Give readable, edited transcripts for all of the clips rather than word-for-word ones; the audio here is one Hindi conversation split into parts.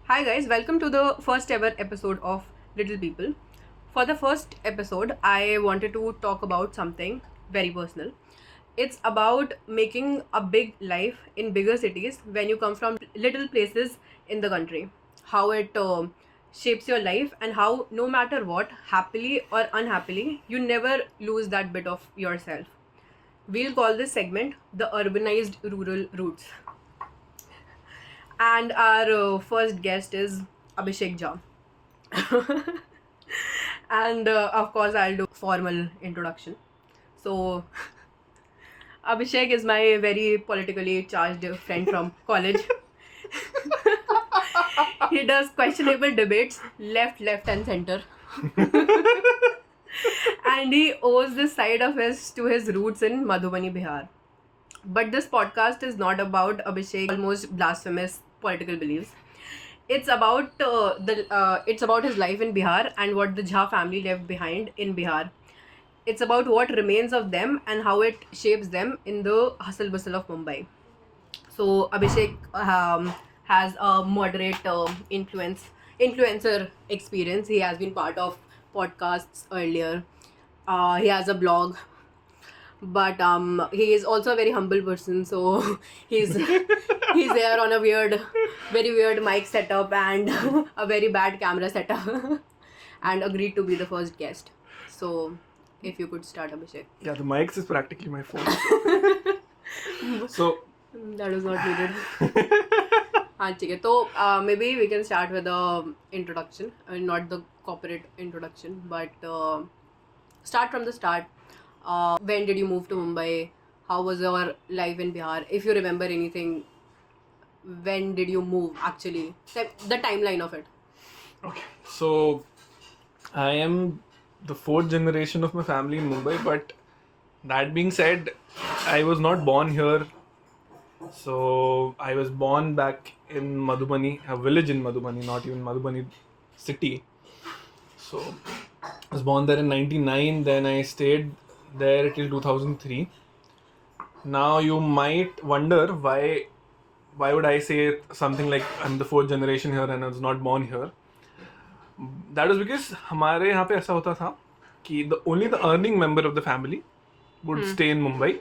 Hi guys, welcome to the first ever episode of Little People. For the first episode, I wanted to talk about something very personal. It's about making a big life in bigger cities when you come from little places in the country. How it shapes your life, and how no matter what, happily or unhappily, you never lose that bit of yourself. We'll call this segment the urbanized rural roots. And our first guest is Abhishek Jha. And of course, I'll do formal introduction. So, Abhishek is my very politically charged friend from college. He does questionable debates, left, and center. And he owes this side of his to his roots in Madhubani, Bihar. But this podcast is not about Abhishek almost blasphemous political beliefs. It's about his life in Bihar and what the Jha family left behind in Bihar. It's about what remains of them and how it shapes them in the hustle bustle of Mumbai. So Abhishek has a moderate influencer experience. He has been part of podcasts earlier. He has a blog, but he is also a very humble person. So he's there on a very weird mic setup and a very bad camera setup, and agreed to be the first guest. So if you could start, Abhishek. Yeah, the mics is practically my phone. So That was not needed. हाँ ठीक है तो maybe we can start with the introduction. I mean, not the corporate introduction, but start from the start. When did you move to Mumbai? How was your life in Bihar? If you remember anything, when did you move actually? The timeline of it. okay, so I am the fourth generation of my family in Mumbai, but that being said, I was not born here. So I was born back in Madhubani, a village in Madhubani, not even Madhubani city. So I was born there in 99, then I stayed there till 2003. Now you might wonder why would I say something like I'm the fourth generation here and I was not born here. That was because हमारे यहाँ पे ऐसा होता था कि only the earning member of the family would stay in Mumbai,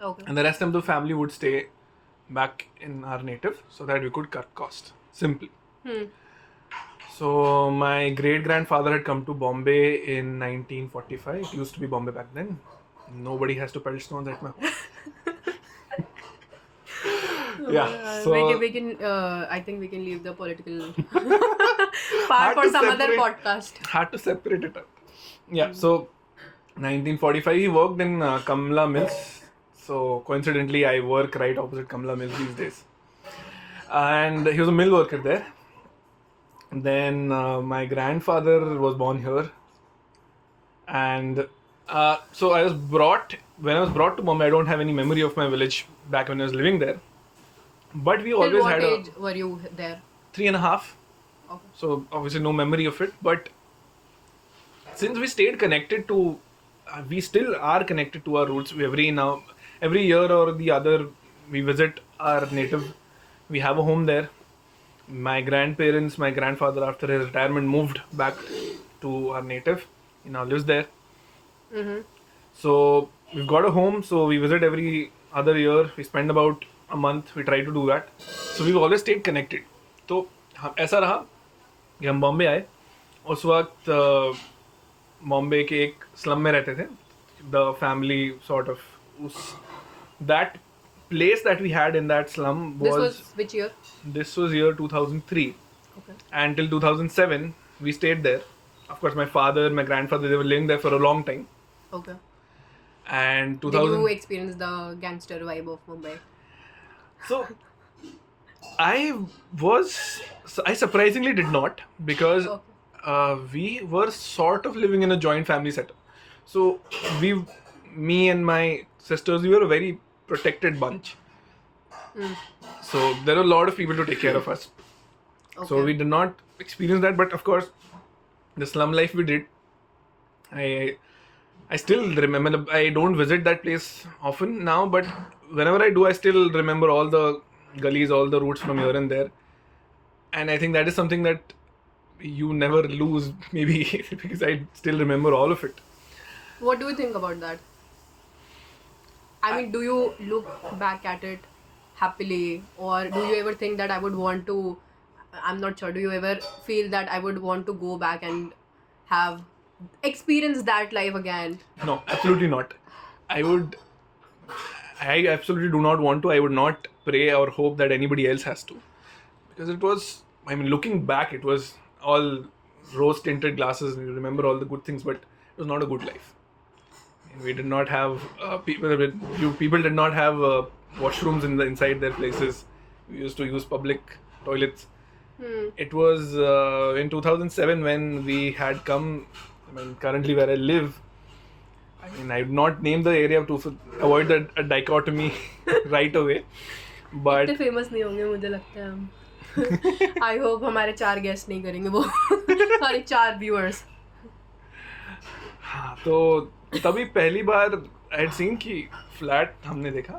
Okay. and the rest of the family would stay back in our native so that we could cut cost. Simply. So my great grandfather had come to Bombay in 1945. It used to be Bombay back then. Nobody has to pedal stones at my home. Yeah. So we can. I think we can leave the political part for some other podcast. Had to separate it up. Yeah. So 1945 he worked in Kamla Mills. So coincidentally I work right opposite Kamla Mills these days. And he was a mill worker there. Then my grandfather was born here, and so when I was brought to Mumbai. I don't have any memory of my village back when I was living there, but we Till always what had age were you there? 3.5. Okay. So obviously no memory of it, but since we stayed connected to, we still are connected to our roots. Every year or the other, we visit our native. We have a home there. My grandfather, after his retirement, moved back to our native. He now lives there. So we've got a home. So we visit every other year. We spend about a month. We try to do that. So we've always stayed connected. तो ऐसा रहा कि हम बॉम्बे आए. उस वक्त बॉम्बे के एक स्लम में रहते थे. The family sort of that place that we had in that slum This was which year? This was year 2003. Okay. And till 2007 we stayed there. Of course, my father, my grandfather, they were living there for a long time. Okay. And Did you experience the gangster vibe of Mumbai? So I surprisingly did not, because we were sort of living in a joint family setup. So me and my sisters, we were a very protected bunch. So there were a lot of people to take care of us. Okay. So we did not experience that, but of course, the slum life we did. I still remember. I don't visit that place often now, but whenever I do, I still remember all the gullies, all the routes from here and there. and I think that is something that you never lose, maybe because I still remember all of it. What do you think about that? I mean, do you look back at it happily, or do you ever think that I would want to? I'm not sure. Do you ever feel that I would want to go back and have experience that life again? No, absolutely not. I absolutely do not want to. I would not pray or hope that anybody else has to. Because it was, I mean, looking back, it was all rose tinted glasses and you remember all the good things, but it was not a good life. And we did not have people did not have washrooms inside their places. We used to use public toilets. It was in 2007 when we had come. I mean, currently where I live, I mean, I would not name the area to avoid the dichotomy right away. But इतने फेमस नहीं होंगे मुझे लगता है हम. आई होप हमारे 4 गेस्ट नहीं करेंगे वो. हमारे 4 व्यूअर्स. हाँ, तो तभी पहली बार आई हैड सीन कि फ्लैट हमने देखा,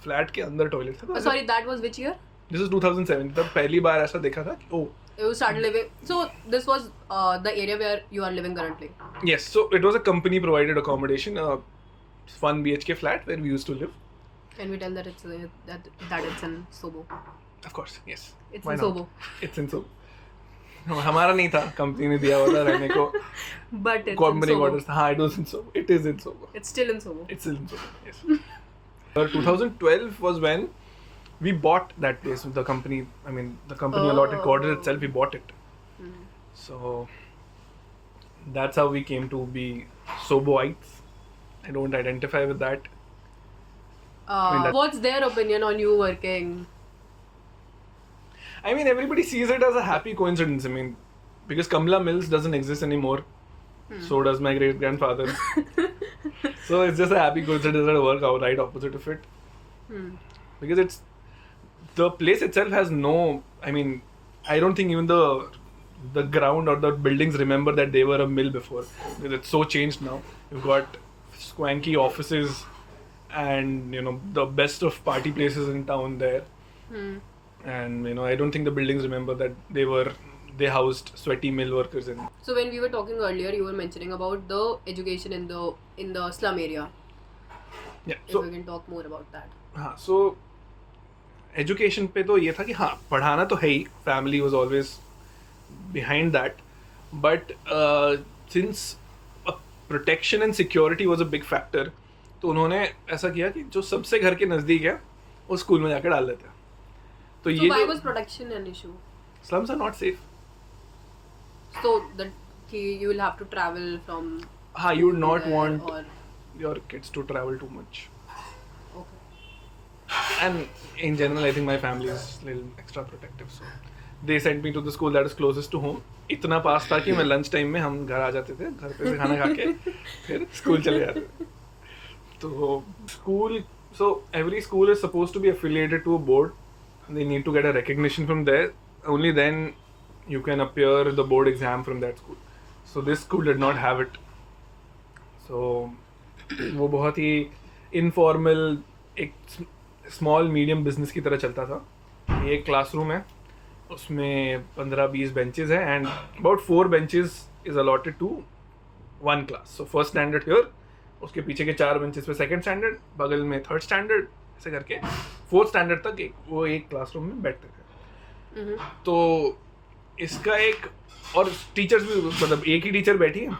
फ्लैट के अंदर टॉयलेट था. Sorry, that was which year? This is 2007. तब पहली बार ऐसा देखा था कि ओह, You started living. So this was the area where you are living currently. yes, so it was a company provided accommodation, a 1 BHK flat where we used to live. Can we tell that it's that it's in Sobo? Of course, yes. It's Why in not? Sobo. It's in Sobo. No, हमारा नहीं था, कंपनी ने दिया हुआ था रहने को. But it's Company in Sobo. quarters. हाँ, it was in Sobo. It is in Sobo. It's still in Sobo. It's still in Sobo. Yes. 2012 was when we bought that place with the company. I mean, the company allotted quarters itself. We bought it. So that's how we came to be Soboites. I don't identify with that. mean, What's their opinion on you working? I mean, everybody sees it as a happy coincidence. I mean, because Kamla Mills doesn't exist anymore. So does my great grandfather. So it's just a happy coincidence that I work out right opposite of it. Because it's the place itself has no. I mean, I don't think even the ground or the buildings remember that they were a mill before. Because it's so changed now. You've got swanky offices and the best of party places in town there. And I don't think the buildings remember that they housed sweaty mill workers in. So when we were talking earlier, you were mentioning about the education in the slum area. Yeah. If we can talk more about that. हाँ, so education पे तो ये था कि हाँ, पढ़ाना तो है ही. Family was always behind that, but since protection and security was a big factor, तो उन्होंने ऐसा किया कि जो सबसे घर के नज़दीक है वो स्कूल में जाकर डाल देते हैं. तो So why was protection an issue? slums are not safe. So that you will have to travel from. हाँ, you would not there want or your kids to travel too much. okay. And in general, I think my family is a little extra protective, so they sent me to the school that is closest to home. इतना पास था कि मैं लंच टाइम में हम घर आ जाते थे, घर पे से खाना खा के फिर स्कूल चले जाते थे. तो school, so every school is supposed to be affiliated to a board. They need to get a recognition from there. Only then you can appear the board exam from that school. So this school did not have it. So वो बहुत ही informal एक small medium business की तरह चलता था. ये एक क्लासरूम है, उसमें 15-20 benches हैं and about 4 benches is allotted to one class. So first standard here, उसके पीछे के 4 benches पे second standard, बगल में third standard, ऐसे करके 4th standard तक वो एक क्लासरूम में बैठते थे. तो इसका एक और टीचर्स भी, मतलब एक ही टीचर बैठी है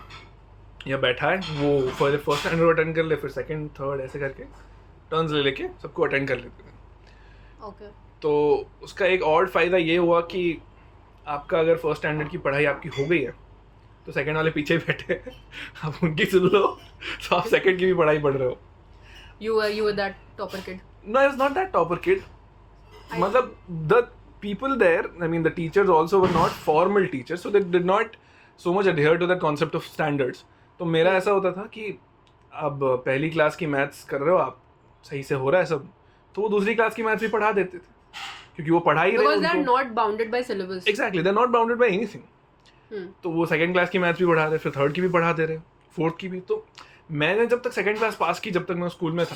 या बैठा है, वो फर्स्ट स्टैंडर्ड अटेंड कर ले, फिर सेकंड थर्ड ऐसे करके टर्न्स ले लेके सबको अटेंड कर लेते थे. Okay. तो उसका एक और फ़ायदा ये हुआ कि आपका अगर फर्स्ट स्टैंडर्ड की पढ़ाई आपकी हो गई है तो सेकंड वाले पीछे ही बैठे हैं, आप उनकी सुन लो तो आप सेकंड की भी पढ़ाई पढ़ रहे हो. You were that topper kid. No, I was not that topper kid. मतलब the people there, I mean the teachers also were not formal teachers, so they did not so much adhere to that concept of standards. तो मेरा ऐसा होता था कि अब पहली क्लास की मैथ्स कर रहे हो आप, सही से हो रहा है सब, तो वो दूसरी क्लास की मैथ्स भी पढ़ा देते थे क्योंकि वो पढ़ा ही रहे Because they are not bounded by syllabus. Exactly, they're not bounded by anything. तो वो सेकंड क्लास की मैथ्स भी पढ़ा रहे, फिर थर्ड की भी पढ़ा दे रहे, फोर्थ की भी. तो मैंने जब तक सेकंड क्लास पास की, जब तक मैं स्कूल में था,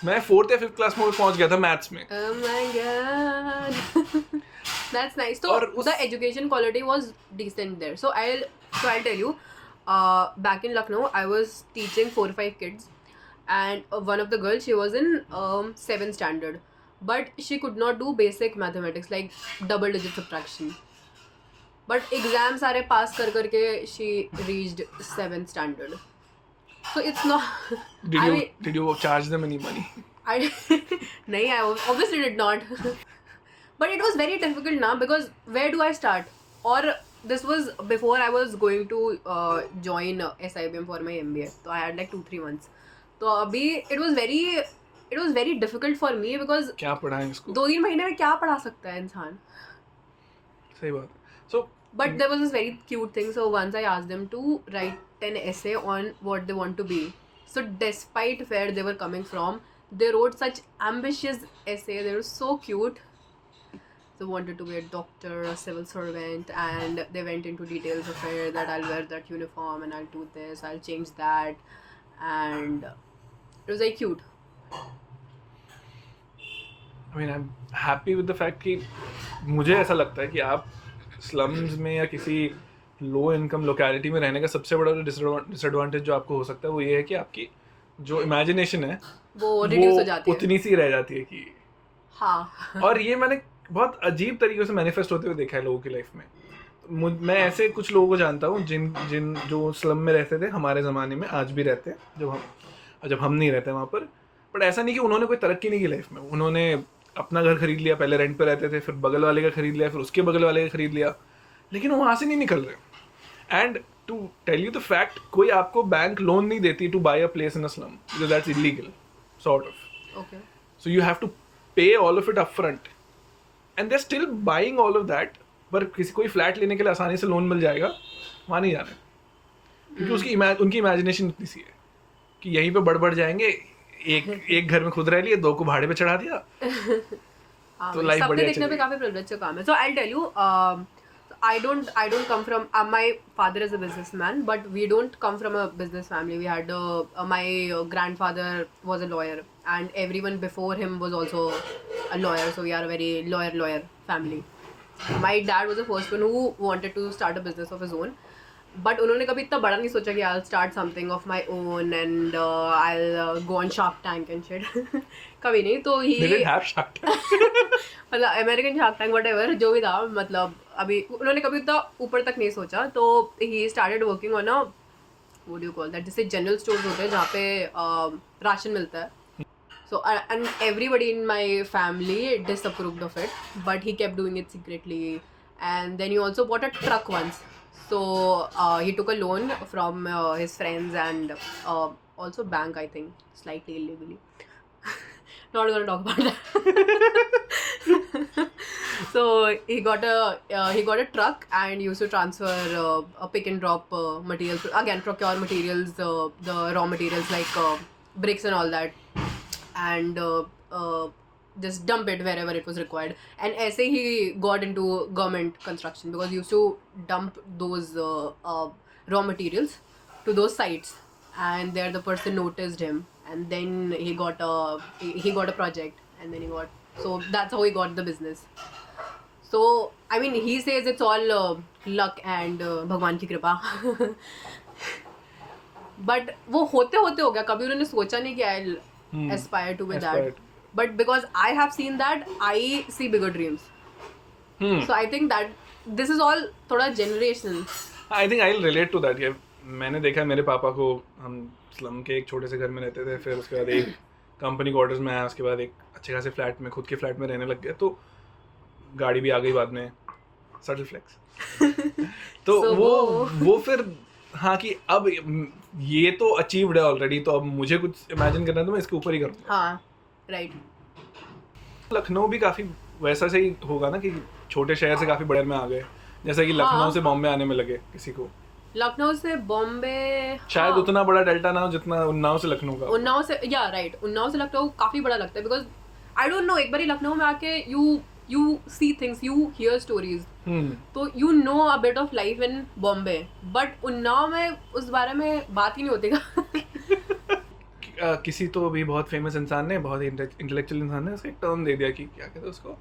मैं 4th या 5th क्लास में पहुंच गया था मैथ्स में. Oh my god. That's nice. So और the education quality was decent there. So I'll tell you, back in Lucknow, I was teaching 4 or 5 kids, and one of the girls, she was in 7th standard, but she could not do basic mathematics like double digit subtraction. But exams सारे pass कर करके she reached 7th standard. So it's not. Did you charge them any money? No, I obviously did not. But it was very difficult now, because where do I start? Or this was before I was going to join SIBM for my MBA. So I had like 2-3 months. So abhi it was very difficult for me, because क्या पढ़ाएं इसको? 2-3 महीने में क्या पढ़ा सकता है इंसान? सही बात. So But there was this very cute thing. So once I asked them to write an essay on what they want to be. So despite where they were coming from, they wrote such ambitious essay. They were so cute. They wanted to be a doctor, a civil servant, and they went into details of it, that I'll wear that uniform and I'll do this, I'll change that, and it was very cute. I mean, I'm happy with the fact कि मुझे ऐसा लगता है कि आप स्लम्स में या किसी लो इनकम लोकेलिटी में रहने का सबसे बड़ा डिसएडवांटेज जो आपको हो सकता है वो ये है कि आपकी जो इमेजिनेशन है वो रिड्यूस हो जाती है. उतनी सी रह जाती है कि हाँ. और ये मैंने बहुत अजीब तरीके से मैनिफेस्ट होते हुए देखा है लोगों की लाइफ में. मैं ऐसे कुछ लोगों को जानता हूँ जिन जो स्लम में रहते थे हमारे ज़माने में, आज भी रहते हैं जब हम नहीं रहते वहाँ पर. बट ऐसा नहीं कि उन्होंने कोई तरक्की नहीं की लाइफ में. उन्होंने अपना घर खरीद लिया, पहले रेंट पे रहते थे, फिर बगल वाले का खरीद लिया, फिर उसके बगल वाले का खरीद लिया, लेकिन वो वहाँ से नहीं निकल रहे. And to tell you the fact, कोई आपको बैंक लोन नहीं देती to buy a place in a slum, because that's illegal sort of. Okay. So you have to pay all of it up front and they are still buying all of that. पर कोई फ्लैट लेने के लिए आसानी से लोन मिल जाएगा, वहाँ नहीं जाना, क्योंकि उनकी इमेजिनेशन इतनी सी है कि यहीं पे बढ़ जाएंगे. एक घर में खुद रह लिए, 2 को भाड़े पे चढ़ा दिया. तो लाइफ बढ़िया देखने पे काफी प्रिविलेज का काम है. So I tell you, I don't come from my father is a businessman, but we don't come from a business family. We had my grandfather was a lawyer, and everyone before him was also a lawyer, so we are a very lawyer family. My dad was the first one who wanted to start a business of his own, but उन्होंने कभी इतना बड़ा नहीं सोचा कि I'll start something of my own and I'll go on Shark Tank and shit. कभी नहीं. तो They didn't have Shark Tank. मतलब अमेरिकन शार्क टैंक whatever जो भी था, मतलब अभी उन्होंने कभी उतना ऊपर तक नहीं सोचा. तो he started working on a, what do you call that, जैसे जनरल स्टोर्स होते हैं जहाँ पे राशन मिलता है. So and everybody in my family disapproved of it, but he kept doing it secretly. And then he also bought a truck once. So he took a loan from his friends and also bank, I think, slightly illegally. Not gonna talk about that. So he got a truck and used to transfer a pick and drop materials, again procure materials, the raw materials like bricks and all that, and just dump it wherever it was required. And ऐसे he got into government construction, because he used to dump those raw materials to those sites, and there the person noticed him, and then he got a project, and then so that's how he got the business. So I mean, he says it's all luck and भगवान की कृपा. But वो होते हो गया. कभी उन्होंने सोचा नहीं कि I'll aspire to be that. But because I have seen that, I see bigger dreams. So I think that this is all थोड़ा generational. I think I'll relate to that. Yeah. मैंने देखा मेरे पापा को, हम स्लम के एक छोटे से घर में रहते थे, फिर उसके बाद एक कंपनी क्वार्टर्स में आया, उसके बाद एक अच्छे खासे फ्लैट में, खुद के फ्लैट में रहने लग गया, तो गाड़ी भी आ गई बाद में, सटल फ्लेक्स. तो so वो फिर हाँ कि अब ये तो अचीव्ड है ऑलरेडी, तो अब मुझे कुछ इमेजिन करना है तो मैं इसके ऊपर ही करूँगा. हाँ राइट. लखनऊ भी काफ़ी वैसा से ही होगा ना कि छोटे शहर से काफ़ी बड़े में आ गए, जैसा कि लखनऊ से बॉम्बे आने में लगे किसी को. लखनऊ से बॉम्बे शायद उतना बड़ा डेल्टा ना हो जितना उन्नाव से लखनऊ का. उन्नाव से या राइट, उन्नाव से लखनऊ काफ़ी बड़ा लगता है, बिकॉज आई डोंट नो, एक बार लखनऊ में आके you see things, you hear stories, तो you know a bit of life in Bombay, but Unnao में उस बारे में बात ही नहीं होती. किसी तो भी बहुत फेमस इंसान ने, बहुत इंटेलेक्चुअल इंसान ने उसको एक टर्म दे दिया कि क्या कहते हैं उसको,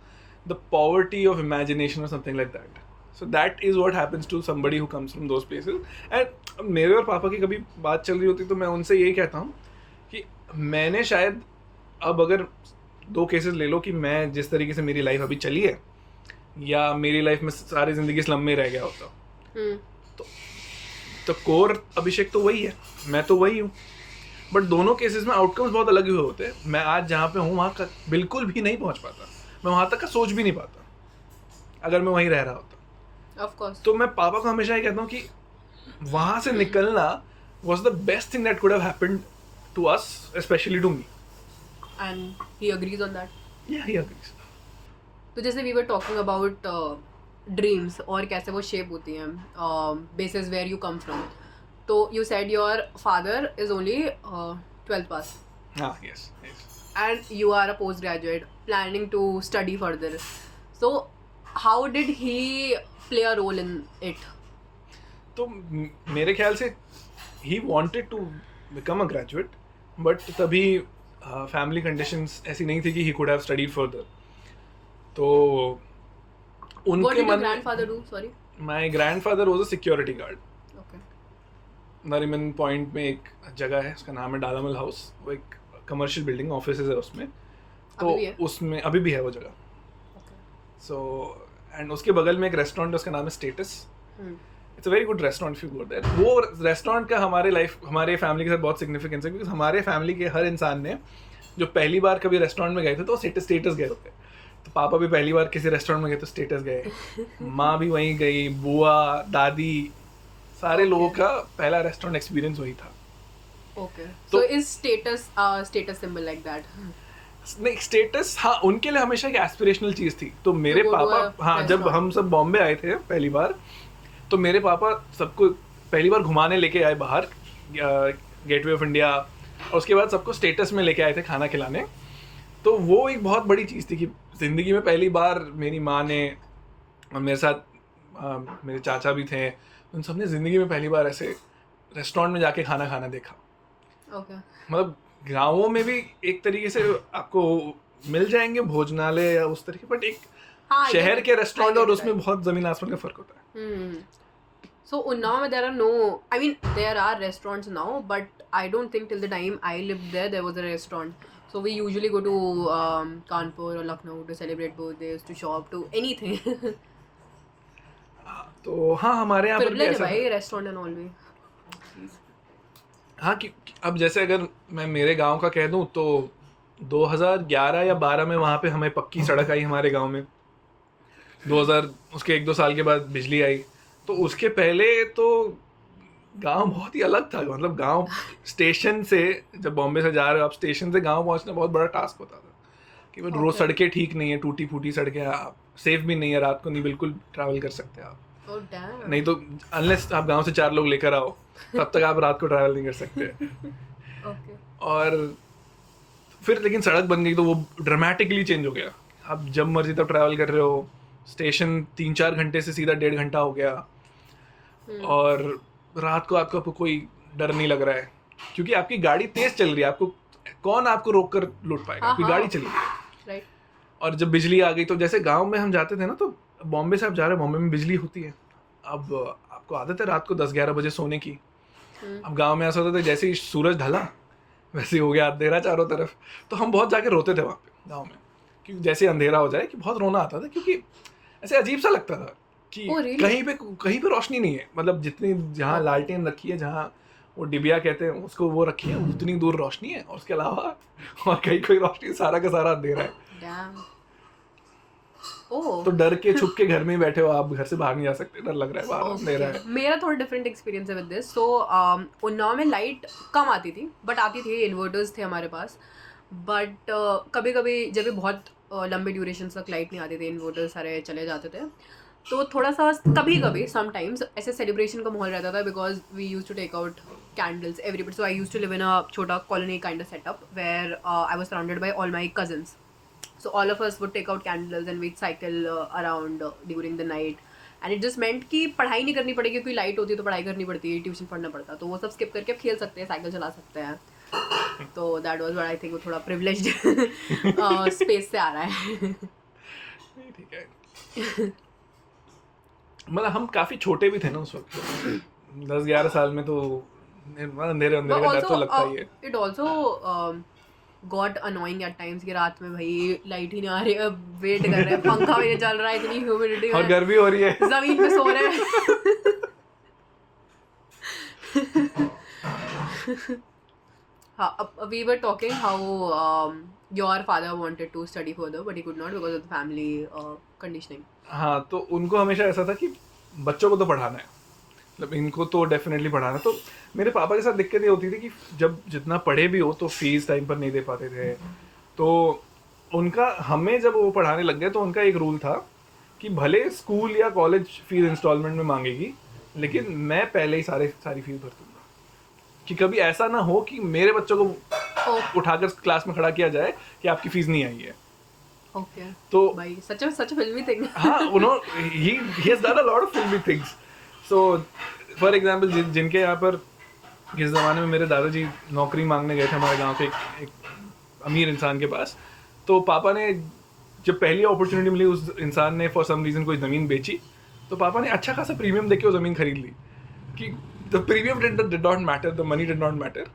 द पॉवर्टी ऑफ इमेजिनेशन और something like that. So that is what happens to somebody who comes from those places. And मेरे और पापा की कभी बात चल रही होती तो मैं उनसे यही कहता हूँ कि मैंने शायद, अब अगर 2 केसेस ले लो कि मैं जिस तरीके से मेरी लाइफ अभी चली है या मेरी लाइफ में सारी ज़िंदगी स्लम में रह गया होता, तो कोर अभिषेक तो वही है, मैं तो वही हूँ. बट दोनों केसेस में आउटकम्स बहुत अलग हुए होते हैं. मैं आज जहाँ पे हूँ वहाँ का बिल्कुल भी नहीं पहुँच पाता, मैं वहाँ तक का सोच भी नहीं पाता अगर मैं वहीं रह रहा होता. Of course. तो मैं पापा को हमेशा ये कहता हूँ कि वहाँ से निकलना was the best thing that could have happened to us, especially to me. And he agrees on that. Yeah, he agrees. तो जैसे we were talking about dreams और कैसे वो shape होती हैं basis where you come from. तो you said your father is only 12th pass. Yes. And you are a postgraduate planning to study further. So how did he play a role in it? तो मेरे ख्याल से he wanted to become a graduate, but तभी family conditions ऐसी नहीं थी कि he could have studied further. तो उनके What did your मन grandfather do? Sorry. My grandfather was a security guard. Okay. Nariman point में एक जगह है, उसका नाम है डालामल हाउस. वो एक कमर्शियल बिल्डिंग, ऑफिस है उसमें. तो अभी भी है? उसमें अभी भी है वो जगह. सो एंड उसके बगल में एक रेस्टोरेंट है, उसका नाम है status. It's a very good restaurant if you go there. वो रेस्टोरेंट का हमारे फैमिली के साथ बहुत सिग्निफिकेंस है, क्योंकि हमारे फैमिली के हर इंसान ने जो पहली बार कभी रेस्टोरेंट में गए थे तो स्टेटस गए होते. तो पापा भी पहली बार किसी रेस्टोरेंट में गए तो स्टेटस गए, माँ भी वहीं गई, बुआ, दादी, सारे लोगों का पहला रेस्टोरेंट एक्सपीरियंस वही था. Okay. तो- So is status symbol like that? नहीं, स्टेटस हाँ उनके लिए हमेशा एक एस्पिरेशनल चीज़ थी. तो मेरे go to पापा, a हाँ, जब restaurant. हम सब बॉम्बे आए थे पहली बार, तो मेरे पापा सबको पहली बार घुमाने लेके आए बाहर गेटवे ऑफ इंडिया, और उसके बाद सबको स्टेटस में लेके आए थे खाना खिलाने. तो वो एक बहुत बड़ी चीज़ थी कि ज़िंदगी में पहली बार मेरी माँ ने और मेरे साथ मेरे चाचा भी थे, उन सब ने ज़िंदगी में पहली बार ऐसे रेस्टोरेंट में जाके खाना खाना देखा. Okay. मतलब गाँवों में भी एक तरीके से आपको मिल जाएंगे भोजनालय या उस तरीके, बट एक हाँ, I शहर get के it. रेस्टोरेंट I और get उसमें that. बहुत ज़मीन आसमान का फर्क होता है. So Unnao में there are no, I mean there are restaurants now, but I don't think till the time I lived there was a restaurant. So we usually go to Kanpur or Lucknow to celebrate birthdays, to shop, to anything. तो हाँ, हमारे यहाँ पर भी Privilege है ऐसा भाई restaurant and all भी. हाँ कि अब जैसे अगर मैं मेरे गांव का कह दूं तो 2011 या 12 में वहाँ पे हमें पक्की सड़क आई हमारे गांव में. 2000 उसके 1-2 साल के बाद बिजली आई. तो उसके पहले तो गांव बहुत ही अलग था. मतलब गांव स्टेशन से, जब बॉम्बे से जा रहे हो आप, स्टेशन से गांव पहुंचना बहुत बड़ा टास्क होता था. कि वो रोज सड़कें ठीक नहीं है, टूटी फूटी सड़कें, आप सेफ भी नहीं है, रात को नहीं बिल्कुल ट्रैवल कर सकते आप. Oh damn. नहीं तो अनलेस आप गांव से 4 लोग लेकर आओ तब तक आप रात को ट्रैवल नहीं कर सकते. Okay. और फिर लेकिन सड़क बन गई तो वो ड्रामेटिकली चेंज हो गया. आप जब मर्जी तब ट्रैवल कर रहे हो. स्टेशन 3-4 घंटे से सीधा 1.5 घंटा हो गया. और रात को आपको कोई डर नहीं लग रहा है, क्योंकि आपकी गाड़ी तेज चल रही है. आपको कौन आपको रोक कर लूट पाएगा, आपकी गाड़ी चल रही है. Right. और जब बिजली आ गई तो जैसे गांव में हम जाते थे ना, तो बॉम्बे से आप जा रहे हो, बॉम्बे में बिजली होती है. अब आपको आदत है रात को 10-11 बजे सोने की. अब गांव में ऐसा होता था जैसे ही सूरज ढला वैसे ही हो गया अंधेरा चारों तरफ. तो हम बहुत जाके रोते थे वहाँ पे गाँव में, क्योंकि जैसे अंधेरा हो जाए कि बहुत रोना आता था, क्योंकि ऐसे अजीब सा लगता था कि Oh, really? कहीं पे रोशनी नहीं है. मतलब जितनी जहाँ लालटेन रखी है, जहाँ वो डिबिया कहते हैं उसको, वो रखी है, उतनी दूर रोशनी है, और उसके अलावा और कहीं कोई रोशनी, सारा का सारा अंधेरा है. Damn. Oh. तो डर के छुप के घर में ही बैठे हो आप, घर से बाहर नहीं जा सकते, डर लग रहा है, बाहर अंधेरा है. मेरा थोड़ा डिफरेंट एक्सपीरियंस है विद दिस. सो उन्नाव में लाइट कम आती थी, बट आती थी, इन्वर्टर्स थे हमारे पास. बट कभी कभी जब भी बहुत लंबे ड्यूरेशन तक लाइट नहीं आती थी, इन्वर्टर्स सारे चले जाते थे, तो थोड़ा सा कभी कभी समटाइम्स ऐसे सेलिब्रेशन का माहौल रहता था, because we use to take out candles everybody. So I use to live in a छोटा colony kind of setup where I was surrounded by all my cousins. So all of us would take out candles and we'd cycle around during the night. And it just meant कि पढ़ाई नहीं करनी पड़ेगी, क्योंकि लाइट होती है तो पढ़ाई करनी पड़ती है, ट्यूशन पढ़ना पड़ता. तो वो सब स्किप करके खेल सकते हैं, साइकिल चला सकते हैं. तो that was what I think वो थोड़ा प्रिविलेज्ड स्पेस से आ रहा है. ठीक है. मतलब हम काफी छोटे भी थे ना उस वक्त. 10-11 साल में तो अंधेरे अंधेरे का डर तो लगता ही है. It also got annoying at times कि रात में भाई लाइट ही नहीं आ रही है, वेट कर रहे हैं, पंखा भी नहीं चल रहा है, इतनी ह्यूमिडिटी और गर्मी हो रही है, जमीन पे सो रहे हैं. हाँ, we were talking how your father wanted to study further but he could not because of the family conditioning. हाँ, तो उनको हमेशा ऐसा था कि बच्चों को तो पढ़ाना है, मतलब इनको तो डेफिनेटली पढ़ाना. तो मेरे पापा के साथ दिक्कत ये होती थी कि जब जितना पढ़े भी हो तो फीस टाइम पर नहीं दे पाते थे. तो उनका हमें जब वो पढ़ाने लग गए तो उनका एक रूल था कि भले स्कूल या कॉलेज फीस इंस्टॉलमेंट में मांगेगी, लेकिन मैं पहले ही सारी फीस भर दूंगा, कि कभी ऐसा ना हो कि मेरे बच्चों को उठाकर क्लास में खड़ा किया जाए कि आपकी फीस नहीं आई है. Okay. तो भाई such a filmy thing. हाँ, he has done a lot of filmy things. So for example, जिनके यहाँ पर किस ज़माने में मेरे दादाजी नौकरी मांगने गए थे हमारे गांव के एक अमीर इंसान के पास, तो पापा ने जब पहली अपॉर्चुनिटी मिली उस इंसान ने फॉर सम रीज़न कोई ज़मीन बेची, तो पापा ने अच्छा खासा प्रीमियम देके वो ज़मीन खरीद ली. कि the premium did not matter, the money did not matter,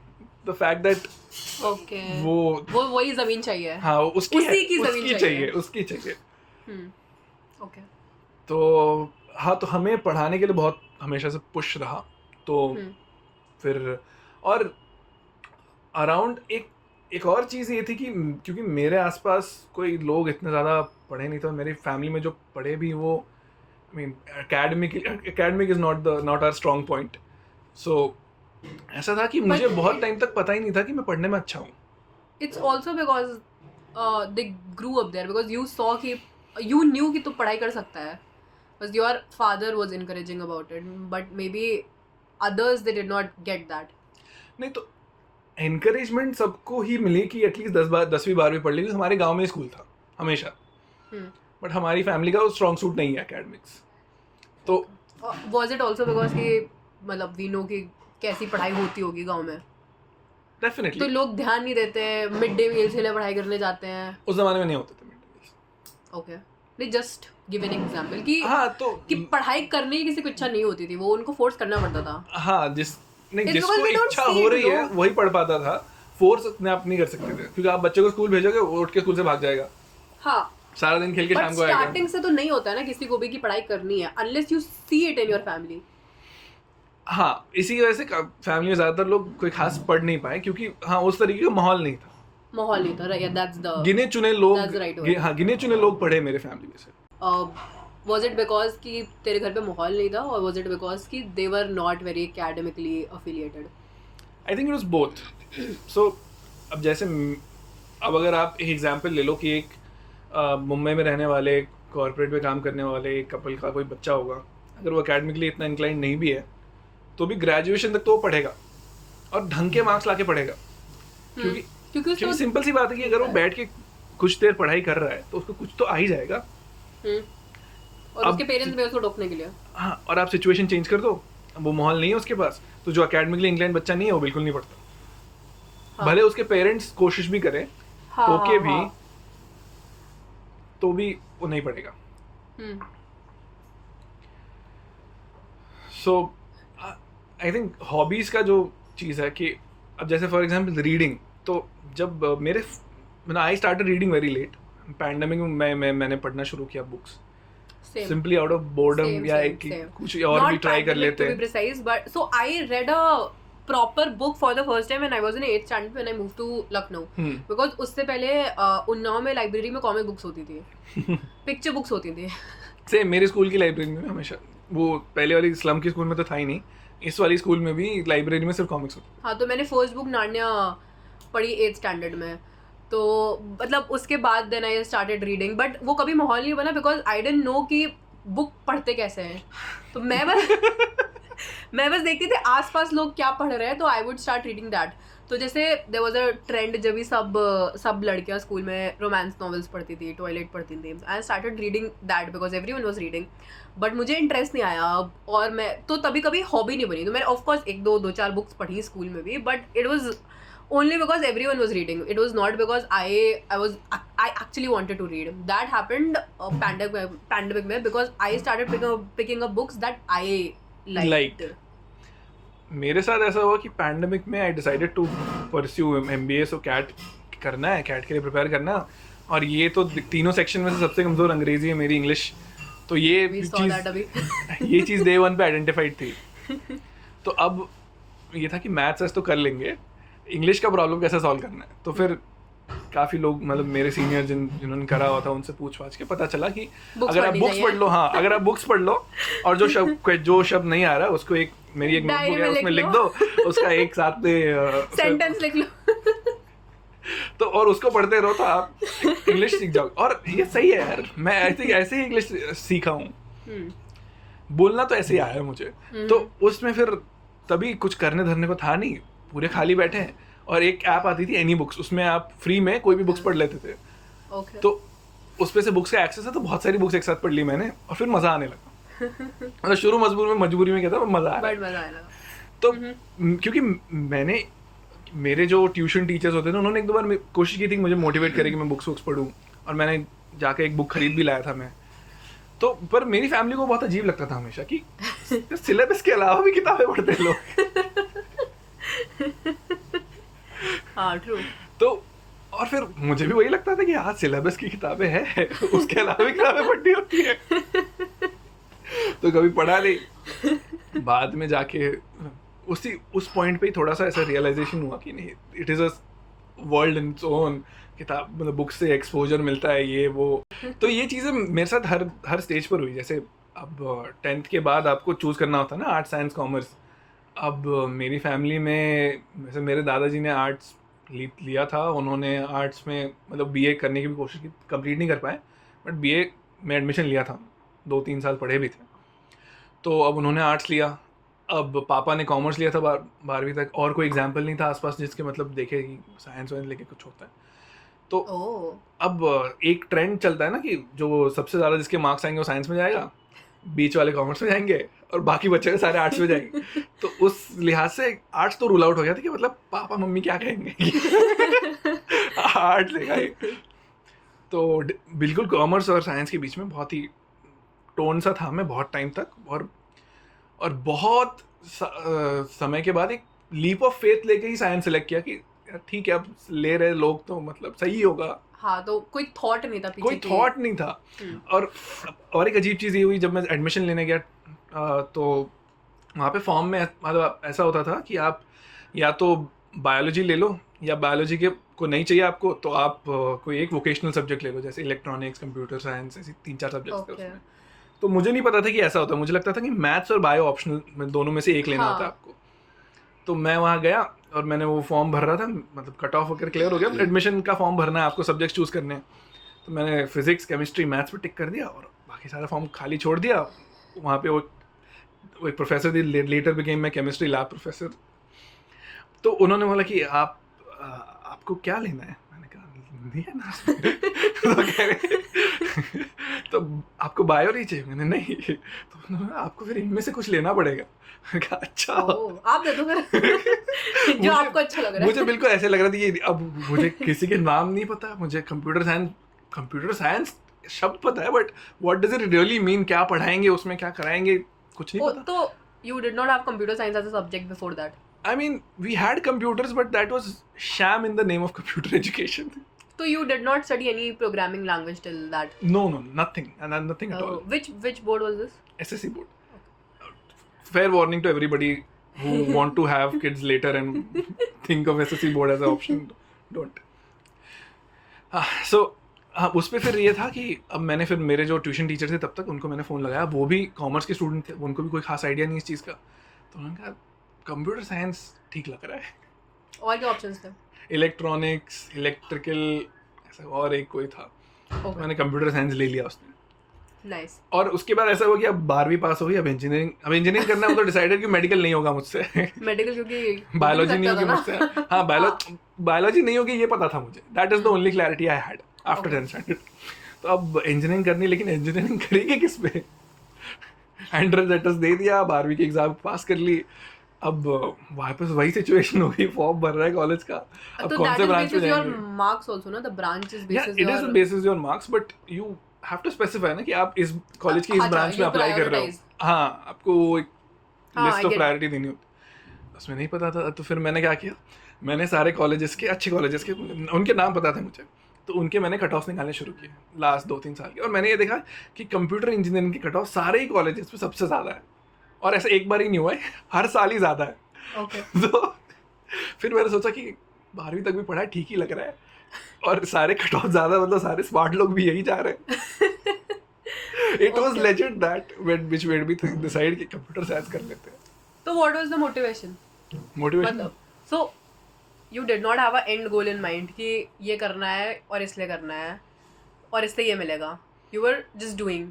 the fact that Okay. वो वही जमीन चाहिए. हाँ, उसी की ज़मीन चाहिए. उसकी चाहिए. Okay. तो हाँ, तो हमें पढ़ाने के लिए बहुत हमेशा से पुश रहा. तो फिर और अराउंड एक और चीज़ ये थी कि क्योंकि मेरे आसपास कोई लोग इतने ज़्यादा पढ़े नहीं थे, मेरी फैमिली में जो पढ़े भी वो I mean academic is not our strong point. सो ऐसा था कि मुझे बहुत टाइम तक पता ही नहीं था कि मैं पढ़ने में अच्छा हूँ. It's also because they grew up there because you saw कि you knew कि तू पढ़ाई कर सकता है, because your father was encouraging about it, but maybe others they did not get that. नहीं, तो एनकरेजमेंट सबको ही मिली कि एटलीस्ट 10वीं-12वीं पढ़ ली. हमारे गांव में स्कूल था हमेशा, बट हमारी फैमिली का स्ट्रॉन्ग सूट नहीं है एकेडमिक्स. तो was it also because कि मतलब we know कि कैसी पढ़ाई होती होगी गांव में, डेफिनेटली तो लोग ध्यान नहीं देते हैं, मिड डे मील के लिए पढ़ाई करने जाते हैं. उस जमाने में नहीं होते थे मिड डे मील्स. ओके, नहीं जस्ट गिव एन एग्जांपल कि हाँ, तो कि पढ़ाई करने की किसी को इच्छा नहीं होती थी, वो उनको फोर्स करना पड़ता था. हाँ, जिसको we don't इच्छा see हो it, रही है वही पढ़ पाता था. फोर्स अपने आप नहीं कर सकते थे, क्योंकि आप बच्चे को स्कूल भेजोगे वो उठ के स्कूल से भाग जाएगा. हाँ, सारा दिन खेल के शाम को आएगा. स्टार्टिंग से तो नहीं होता है ना किसी को भी कि पढ़ाई करनी है, unless you see it in your family. हाँ, इसी वजह से फैमिली में ज़्यादातर लोग कोई खास पढ़ नहीं पाए, क्योंकि हाँ उस तरीके का माहौल नहीं था. माहौल नहीं था, राइट. दैट्स द गिने चुने लोग, that's the right word. हाँ, गिने चुने लोग पढ़े मेरे फैमिली में से. was it because कि तेरे घर पे माहौल नहीं था, और was it because कि they were not very academically affiliated? I think it was both. So अब जैसे अब अगर आप एक एग्जांपल ले लो कि एक मुंबई में रहने वाले कॉर्पोरेट में काम करने वाले एक कपल का कोई बच्चा होगा, अगर वो एकेडमिकली इतना इंक्लाइंड नहीं भी है तो भी ग्रेजुएशन तक तो वो पढ़ेगा और ढंग के मार्क्स लाके पढ़ेगा. क्योंकि सिंपल सी बात है कि अगर वो बैठ के कुछ देर पढ़ाई कर रहा है तो उसको कुछ तो आ ही जाएगा. और उसके पेरेंट्स भी उसको रोकने के लिए. हाँ, और आप सिचुएशन चेंज कर दो, वो माहौल नहीं है उसके पास, तो जो एकेडमिकली इंक्लाइंड बच्चा नहीं है वो बिल्कुल नहीं पढ़ता. हाँ. भले उसके पेरेंट्स कोशिश भी करें तो भी वो नहीं पढ़ेगा. सो आई थिंक हॉबीज का जो चीज़ है कि अब जैसे फॉर एग्जांपल रीडिंग, तो जब I started reading very late. Pandemic में मैंने पढ़ना शुरू किया books simply out of boredom, या कुछ और भी ट्राई कर लेते हैं. Precise, but so I read a proper book for the first time when I was in 8th standard when I moved to Lucknow. Because उससे पहले उन्नाव में लाइब्रेरी में कॉमिक बुक्स होती थी, पिक्चर बुक्स होती थी. सेम मेरे स्कूल की लाइब्रेरी में हमेशा, वो पहले वाली इस्लाम की स्कूल में तो था ही नहीं, इस वाली स्कूल में भी लाइब्रेरी में सिर्फ कॉमिक्स होती. हाँ, तो मैंने फर्स्ट बुक नान्या पढ़ी 8th स्टैंडर्ड में, तो मतलब उसके बाद then I started reading, but वो कभी माहौल नहीं बना बिकॉज आई डिडंट नो कि बुक पढ़ते कैसे हैं. तो मैं बस देखती थी आसपास लोग क्या पढ़ रहे हैं, तो I would start reading that. तो जैसे देयर वाज अ ट्रेंड जब भी सब लड़कियां स्कूल में रोमांस नॉवेल्स पढ़ती थी, टॉयलेट पढ़ती थी, आई started reading that because everyone was reading, but मुझे इंटरेस्ट नहीं आया. और मैं तो तभी कभी हॉबी नहीं बनी. तो मैंने ऑफकोर्स 1-2 2-4 बुक्स पढ़ी स्कूल में भी, but it was only because everyone was reading. It was not because I actually wanted to read. That happened pandemic mein, because I started picking up books that I liked. मेरे साथ ऐसा हुआ कि पैंडेमिक में I decided to pursue MBA, so CAT करना है, कैट के लिए प्रिपेयर करना, और ये तो तीनों सेक्शन में से सबसे कमज़ोर अंग्रेजी है मेरी, इंग्लिश, तो ये चीज़ डे 1 पे आइडेंटिफाइड थी। तो अब ये था कि मैथ्स तो कर लेंगे, इंग्लिश का प्रॉब्लम कैसे सॉल्व करना है। तो फिर काफ़ी लोग, मतलब मेरे सीनियर जिन्होंने करा हुआ था, उनसे पूछ के पता चला कि अगर आप बुक्स पढ़ लो, हाँ अगर आप बुक्स पढ़ लो और जो शब्द नहीं आ रहा उसको मेरी एक नोटबुक है उसमें लिख दो, उसका एक साथ सेंटेंस लिख लो तो और उसको पढ़ते रहो तो आप इंग्लिश सीख जाओगे। और ये सही है यार, मैं ऐसे ही इंग्लिश सीखा हूँ, बोलना तो ऐसे ही आया मुझे। तो उसमें फिर तभी कुछ करने धरने को था नहीं, पूरे खाली बैठे हैं, और एक ऐप आती थी एनी बुक्स, उसमें आप फ्री में कोई भी बुक्स पढ़ लेते थे। तो उस पे से बुक्स का एक्सेस है, तो बहुत सारी बुक्स एक साथ पढ़ ली मैंने, और फिर मज़ा आने लगा। मतलब शुरू मजबूरी में क्या था, मज़ा आया लगा। तो क्योंकि मेरे जो ट्यूशन टीचर्स होते थे उन्होंने एक दो बार कोशिश की थी कि मुझे मोटिवेट करे कि मैं बुक्स पढ़ूँ, और मैंने जाके एक बुक खरीद भी लाया था मैं। तो पर मेरी फैमिली को बहुत अजीब लगता था हमेशा कि सिलेबस के अलावा भी किताबें पढ़ते लोग। हाँ ट्रू। तो और फिर मुझे भी वही लगता था कि हाँ सिलेबस की किताबें हैं, उसके अलावा भी किताबें पढ़नी होती है। तो कभी पढ़ा नहीं, बाद में जाके उस पॉइंट पे ही थोड़ा सा ऐसा रियलाइजेशन हुआ कि नहीं, it is a world in its own, किताब मतलब बुक से एक्सपोजर मिलता है, ये वो। तो ये चीज़ें मेरे साथ हर स्टेज पर हुई। जैसे अब 10th के बाद आपको चूज़ करना होता है ना, आर्ट्स साइंस कॉमर्स। अब मेरी फैमिली में वैसे मेरे दादाजी ने आर्ट्स लिया था, उन्होंने आर्ट्स में मतलब BA करने की भी कोशिश की, कंप्लीट नहीं कर पाए, बट BA में एडमिशन लिया था, 2-3 साल पढ़े भी थे। तो अब उन्होंने आर्ट्स लिया। अब पापा ने कॉमर्स लिया था 12वीं तक, और कोई एग्जाम्पल नहीं था आसपास जिसके मतलब देखे कि साइंस वाइंस लेके कुछ होता है। तो अब एक ट्रेंड चलता है ना कि जो सबसे ज़्यादा जिसके मार्क्स आएंगे वो साइंस में जाएगा, बीच वाले कॉमर्स में जाएंगे, और बाकी बच्चे सारे आर्ट्स में जाएंगे। तो उस लिहाज से आर्ट्स तो रूल आउट हो गया था कि मतलब पापा मम्मी क्या कहेंगे आर्ट्स लेगा ही। तो बिल्कुल कॉमर्स और साइंस के बीच में बहुत ही टोन सा था मैं बहुत टाइम तक, और बहुत समय के बाद एक लीप ऑफ फेथ लेके ही साइंस सेलेक्ट किया कि यार ठीक है, अब ले रहे लोग तो मतलब सही होगा। हाँ, तो कोई थॉट नहीं था पीछे, कोई थॉट नहीं था। और एक अजीब चीज़ ये हुई, जब मैं एडमिशन लेने गया तो वहाँ पे फॉर्म में मतलब ऐसा होता था कि आप या तो बायोलॉजी ले लो, या बायोलॉजी के को नहीं चाहिए आपको तो आप कोई एक वोकेशनल सब्जेक्ट ले लो, जैसे इलेक्ट्रॉनिक्स, कंप्यूटर साइंस, ऐसी 3-4 सब्जेक्ट्स थे उसमें। तो मुझे नहीं पता था कि ऐसा होता है, मुझे लगता था कि मैथ्स और बायो ऑप्शनल दोनों में से एक लेना होता है आपको। तो मैं वहाँ गया और मैंने वो फॉर्म भर रहा था, मतलब कट ऑफ होकर क्लियर हो गया, एडमिशन का फॉर्म भरना है, आपको सब्जेक्ट चूज़ करने हैं। तो मैंने फिजिक्स, केमिस्ट्री, मैथ्स पे टिक कर दिया और बाकी सारा फॉर्म खाली छोड़ दिया। वहाँ पे वो एक प्रोफेसर थी, लेटर बिकेम मैं केमिस्ट्री लैब प्रोफेसर। तो उन्होंने बोला कि आपको क्या लेना है? मैंने कहा हिंदी है ना। तो कह रहे तो आपको बायो नहीं चाहिए? मैंने नहीं। तो उन्होंने आपको फिर इनमें से कुछ लेना पड़ेगा। मैंने कहा अच्छा, आप दे दो फिर जो आपको अच्छा लग रहा है। मुझे बिल्कुल ऐसे लग रहा था कि अब मुझे किसी के नाम नहीं पता, मुझे कंप्यूटर साइंस शब्द पता है, but what does it really mean, क्या पढ़ाएंगे उसमें, क्या कराएंगे, कुछ नहीं पता। तो you did not have computer science as a subject before that? I mean, we had computers, but that was sham in the name of computer education. So you did not study any programming language till that? No, nothing, and nothing at all. Which board was this? SSC board. Fair warning to everybody who want to have kids later and think of SSC board as an option. Don't. So उस पर फिर ये था कि अब मैंने फिर मेरे जो ट्यूशन टीचर थे तब तक उनको मैंने फ़ोन लगाया, वो भी कॉमर्स के स्टूडेंट थे, उनको भी कोई खास आइडिया नहीं इस चीज़ का। तो उन्होंने कहा कंप्यूटर साइंस ठीक लग रहा है। और क्या ऑप्शंस थे? इलेक्ट्रॉनिक्स, इलेक्ट्रिकल, ऐसा और एक कोई था। मैंने कंप्यूटर साइंस ले लिया उसने। नाइस। और उसके बाद ऐसा हुआ कि अब 12वीं पास हो गई, अब इंजीनियरिंग करना है। वो तो डिसाइडेड कि मेडिकल नहीं होगा मुझसे। मेडिकल क्योंकि बायोलॉजी नहीं होगी मुझसे। हाँ, बायोलॉजी नहीं होगी ये पता था मुझे। That is the only clarity I had after 10th standard. तो अब इंजीनियरिंग करनी, लेकिन इंजीनियरिंग करेंगे किस पे? एंट्रेंस दे दिया, 12वीं की एग्जाम पास कर ली, अब वापस वही सिचुएशन हो गई, फॉर्म भर रहा है कॉलेज का, अब तो कौन that से is ब्रांच में basis your जाएंगे? marks also, ना? The branch is या basis it is your. Basis your marks, but you have to specify ना कि आप इस कॉलेज की इस अच्छा, ब्रांच में you अप्लाई कर रहे हो. prioritize. हाँ, आपको एक हाँ, list I of get. Priority देनी होती. उसमें नहीं पता था, तो फिर मैंने क्या किया, मैंने सारे कॉलेजेस के, अच्छे कॉलेजेस के, उनके नाम पता थे मुझे, तो उनके मैंने कट ऑफ निकालने शुरू किए लास्ट 2-3 साल के. और मैंने ये देखा कि कंप्यूटर इंजीनियरिंग की कट ऑफ सारे ही कॉलेजेस पे सबसे ज़्यादा है. और ऐसा एक बार ही नहीं हुआ है, हर साल ही ज़्यादा है. Okay. तो फिर मैंने सोचा कि 12वीं तक भी पढ़ा है, ठीक ही लग रहा है, और सारे कट ऑफ ज़्यादा, मतलब सारे स्मार्ट लोग भी यही जा रहे हैं. It was legend that which made me decide कि कंप्यूटर साइंस कर लेते हैं. So what was the motivation? Motivation मतलब, so you did not have a end goal in mind कि ये करना है और इसलिए करना है और इससे ये मिलेगा. You were just doing.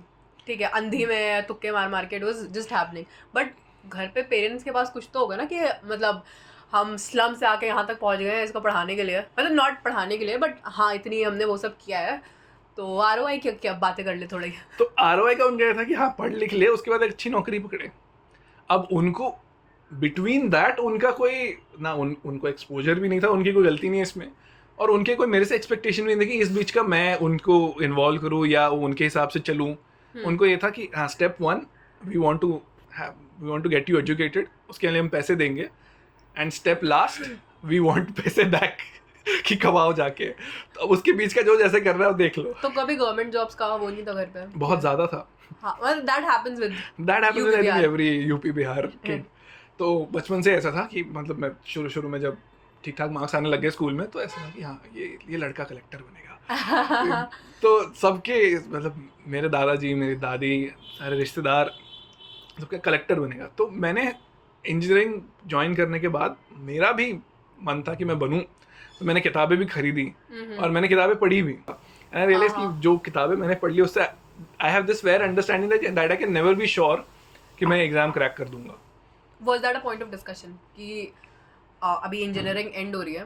ठीक है, अंधी में तुक्के मार मार के, it was just happening. But घर पे पेरेंट्स के पास कुछ तो होगा ना कि मतलब हम स्लम से आके यहाँ तक पहुँच गए हैं इसको पढ़ाने के लिए, मतलब नॉट पढ़ाने के लिए, बट हाँ इतनी हमने वो सब किया है, तो ROI की क्या बातें कर ले थोड़ी. तो ROI का उनका ये था कि हाँ पढ़ लिख ले, उसके बाद एक अच्छी नौकरी पकड़े. अब उनको बिटवीन दैट उनका कोई ना, उनको एक्सपोजर भी नहीं था, उनकी कोई गलती नहीं है इसमें, और उनके कोई मेरे से एक्सपेक्टेशन भी नहीं थी कि इस बीच का मैं उनको इन्वॉल्व करूँ या उनके हिसाब से चलूँ. उनको ये था कि हाँ step 1 we want to get you educated, उसके लिए हम पैसे देंगे, and step last we want पैसे बैक कि कमाओ जाके. तो उसके बीच का जो जैसे कर रहा है देख लो. तो कभी गवर्नमेंट जॉब्स का वो नहीं था घर पे? बहुत ज़्यादा था. हाँ, well, that happens with with UP, Bihar. Every UP Bihar kid. तो बचपन से ऐसा था कि मतलब मैं शुरू में जब ठीक ठाक मार्क्स आने लगे स्कूल में, तो ऐसा था कि हाँ ये लड़का कलेक्टर बनेगा. तो सबके मतलब मेरे दादाजी, मेरी दादी, सारे रिश्तेदार सबके कलेक्टर बनेगा. तो मैंने इंजीनियरिंग ज्वाइन करने के बाद मेरा भी मन था कि मैं बनूं, तो मैंने किताबें भी खरीदी और मैंने किताबें पढ़ी भी. एंड आई रियलाइज कि जो किताबें मैंने पढ़ ली उससे I have this where understanding that I can never be sure कि मैं एग्जाम क्रैक कर दूंगा. Was that a point of discussion कि अभी इंजीनियरिंग एंड हो रही है,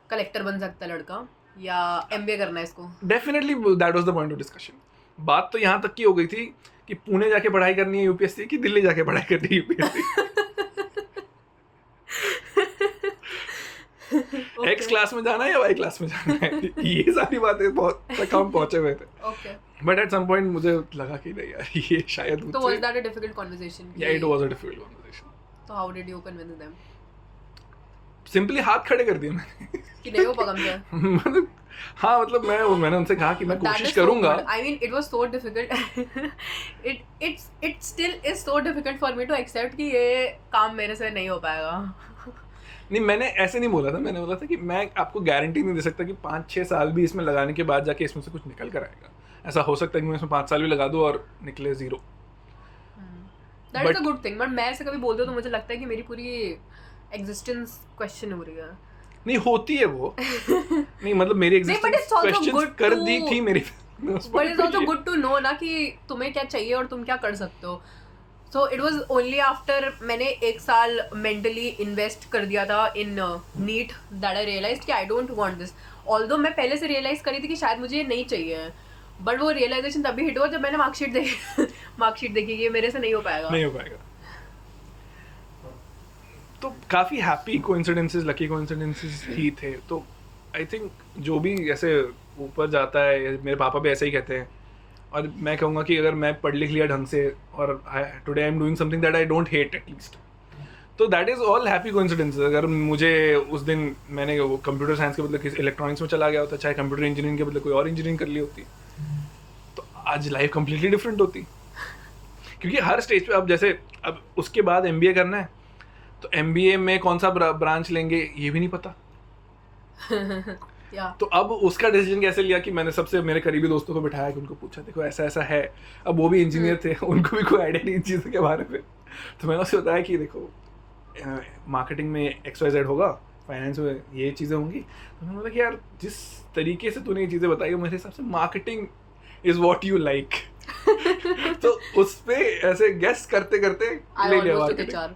कलेक्टर बन सकता है लड़का या MBA करना है इसको? Definitely that was the point of discussion. बात तो यहाँ तक की हो गई थी कि पुणे जाके पढ़ाई करनी है UPSC की दिल्ली जाके पढ़ाई करनी है UPSC. X क्लास में जाना है या Y क्लास में जाना है, ये सारी बातें बहुत तक हम पहुंचे हुए थे. Okay. But at some point मुझे लगा कि नहीं यार ये शायद तो was that a difficult conversation? या it was a difficult conversation. तो how did you convince them? Simply हाथ खड़े कर दिए मैंने कि नहीं हो पगम से? मतलब हाँ, मतलब मैंने उनसे कहा कि मैं That कोशिश is so करूंगा. good. I mean, it was so difficult. It still is so difficult for me to accept कि ये काम मेरे से नहीं हो पाएगा. नहीं, मैंने ऐसे नहीं बोला था. मैंने बोला था कि मैं आपको गारंटी नहीं दे सकता कि 5-6 साल भी इसमें लगाने के बाद जाके इसमें से कुछ निकल कर आएगा. ऐसा हो सकता है कि मैं इसमें 5 साल भी लगा दूँ और निकले 0. That is a good thing. But मैं ऐसे कभी बोलती हूँ तो मुझे लगता है कि मेरी पूरी एग्जिस्टेंस क्वेश्चन हो रही है. नहीं होती है वो. नहीं मतलब मेरी नहीं, but it's also existence good कर to- दी थी मेरी. But it's also good to know ना कि तुम्हें क्या चाहिए और तुम क्या कर सकते हो. So it was only after मैंने 1 साल mentally invest कर दिया था in NEET that I realized कि I don't want this. Although मैं पहले से realize करी थी कि शायद मुझे ये नहीं चाहिए, बट वो रियलाइजेशन तभी हिट हुआ जब मैंने मार्कशीट देखी कि ये मेरे से नहीं हो पाएगा. नहीं हो पाएगा. तो काफ़ी हैप्पी कोइंसिडेंसेस, लकी कोइंसिडेंसेस ही थे. तो आई थिंक जो भी ऐसे ऊपर जाता है, मेरे पापा भी ऐसे ही कहते हैं, और मैं कहूँगा कि अगर मैं पढ़ लिख लिया ढंग से और today I am doing something that I don't hate at least, तो that is all happy coincidences. अगर मुझे उस दिन मैंने वो कंप्यूटर साइंस के बदले किसी इलेक्ट्रॉनिक्स में चला गया होता, चाहे कंप्यूटर इंजीनियरिंग के बदले कोई और इंजीनियरिंग कर ली होती, तो आज लाइफ कम्प्लीटली डिफरेंट होती. क्योंकि हर स्टेज पे अब जैसे अब उसके बाद MBA करना है, तो MBA में कौन सा ब्रांच लेंगे ये भी नहीं पता. तो अब उसका डिसीजन कैसे लिया कि मैंने सबसे मेरे करीबी दोस्तों को बिठाया कि उनको पूछा देखो ऐसा ऐसा है. अब वो भी इंजीनियर थे, उनको भी कोई आइडिया नहीं इन चीज़ों के बारे में. तो मैंने उससे बताया कि देखो मार्केटिंग में XYZ होगा, फाइनेंस में ये चीज़ें होंगी. तो मैंने बोला कि यार जिस तरीके से तूने ये चीज़ें बताई मेरे हिसाब से marketing is what you like. तो उस पर ऐसे गेस करते करते ले लिया marketing.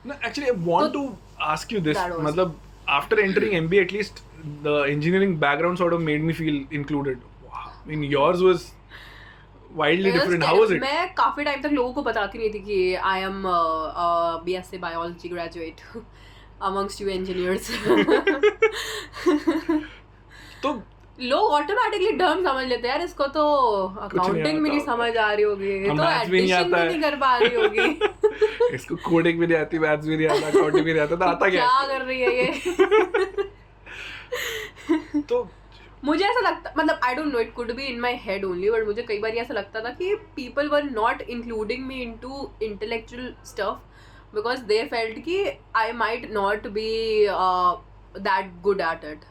No, actually, I want to ask you this. मतलब after entering MBA, at least the engineering background sort of made me feel included. Wow. I mean, yours wildly It was different. How was it? मैं काफी टाइम तक लोगों को बताती नहीं थी कि I am BSc biology graduate amongst you engineers. तो लोग ऑटोमेटिकली टर्म समझ लेते हैं यार, इसको तो अकाउंटिंग भी नहीं समझ आ रही होगी, ये तो maths भी नहीं एडिशन आता भी है। नहीं कर पा रही होगी, इसको कोडिंग भी नहीं आती, मैथ्स भी नहीं आता, अकाउंटिंग भी नहीं आता, तो आता क्या क्या कर रही है ये? तो मुझे ऐसा लगता, मतलब I don't know, it could be in my head only, but मुझे कई बार ऐसा लगता था कि people were not including me into intellectual stuff because they felt कि I might not be that good at it.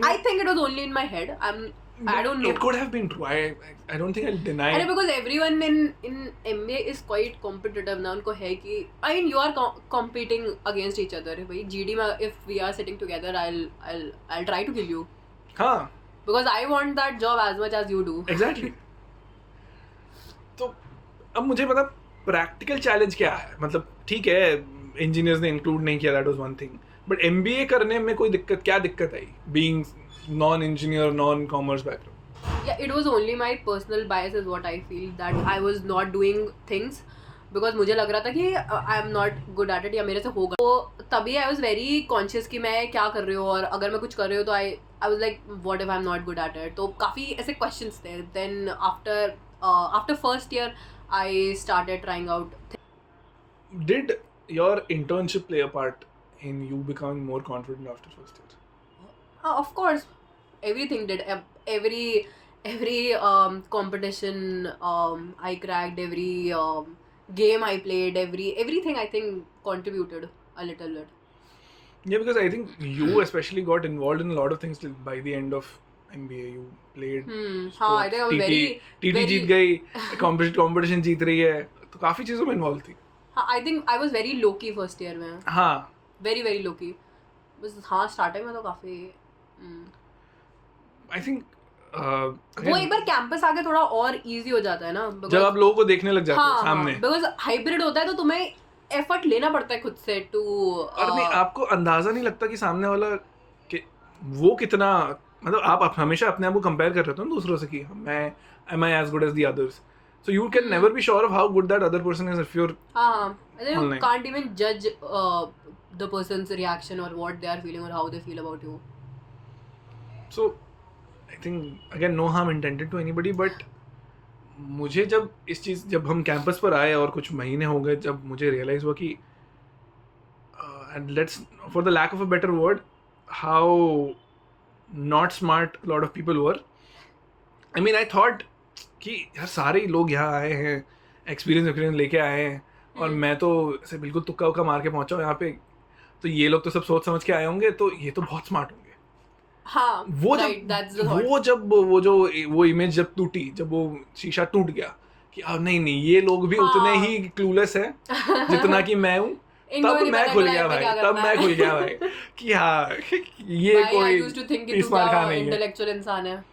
I think it was only in my head. I don't know. It could have been true. I don't think I'll deny अरे it. because everyone in MBA is quite competitive ना, उनको है कि I mean you are competing against each other. भाई GD में if we are sitting together, I'll try to kill you. हाँ, Because I want that job as much as you do. exactly. तो अब मुझे मतलब प्रैक्टिकल चैलेंज क्या है, मतलब ठीक है इंजीनियर्स ने इंक्लूड नहीं किया, that was one thing, but MBA करने में कोई दिक्कत, क्या दिक्कत I being non engineer, non commerce background? Yeah, it was only my personal bias is what I feel, that I was not doing things because मुझे लग रहा था कि I am not good at it या मेरे से होगा, तो तभी I was very conscious कि मैं क्या कर रही हूँ, और अगर मैं कुछ कर रही हूँ तो I was like what if I'm not good at it. तो काफ़ी ऐसे questions थे. Then after first year I started trying out. Did your internship play a part in you becoming more confident after first year? Of course, everything did. Every competition I cracked, every game I played, everything I think contributed a little bit. Yeah, because I think you especially got involved in a lot of things till by the end of MBA. You played हाँ, I think I was TT जीत गई, competition जीत रही है, तो काफी चीजों में इन्वॉल्व थी. हाँ, I think I was very low key first year में. हाँ, very low key. बस हाँ, स्टार्टिंग में तो काफी I think वो एक बार कैंपस आके थोड़ा और इजी हो जाता है ना, जब आप लोगों को देखने लग जाते हो सामने, बिकॉज हाइब्रिड होता है तो तुम्हें एफर्ट लेना पड़ता है खुद से टू, और नहीं आपको अंदाजा नहीं लगता कि सामने वाला कि वो कितना, मतलब आप हमेशा अपने आप को कंपेयर कर रहे हो ना दूसरों से कि मैं am I as good as the others, so you can never be sure of how good that other person is if you're you online. can't even judge the person's reaction or what they are feeling or how they feel about you. So I think again no harm intended to anybody, but मुझे जब हम कैंपस पर आए और कुछ महीने हो गए, जब मुझे रियलाइज हुआ कि and let's for the lack of a better word how not smart a lot of people were. I mean I thought कि यार सारे ही लोग यहाँ आए हैं, एक्सपीरियंस लेके आए हैं, और मैं तो ऐसे बिल्कुल तुक्का उक्का मार के पहुंचा हूँ यहाँ पे, तो ये लोग तो सब सोच समझ के आए होंगे, तो ये तो बहुत स्मार्ट होंगे. हाँ, वो इमेज जब टूटी, जब वो शीशा टूट गया कि अब नहीं ये लोग भी उतने ही क्लूलेस हैं जितना कि मैं हूँ, तब मैं खुल गया भाई कि हाँ ये कोई स्मार्ट खा नहीं है. इंटेलेक्चुअल इंसान है.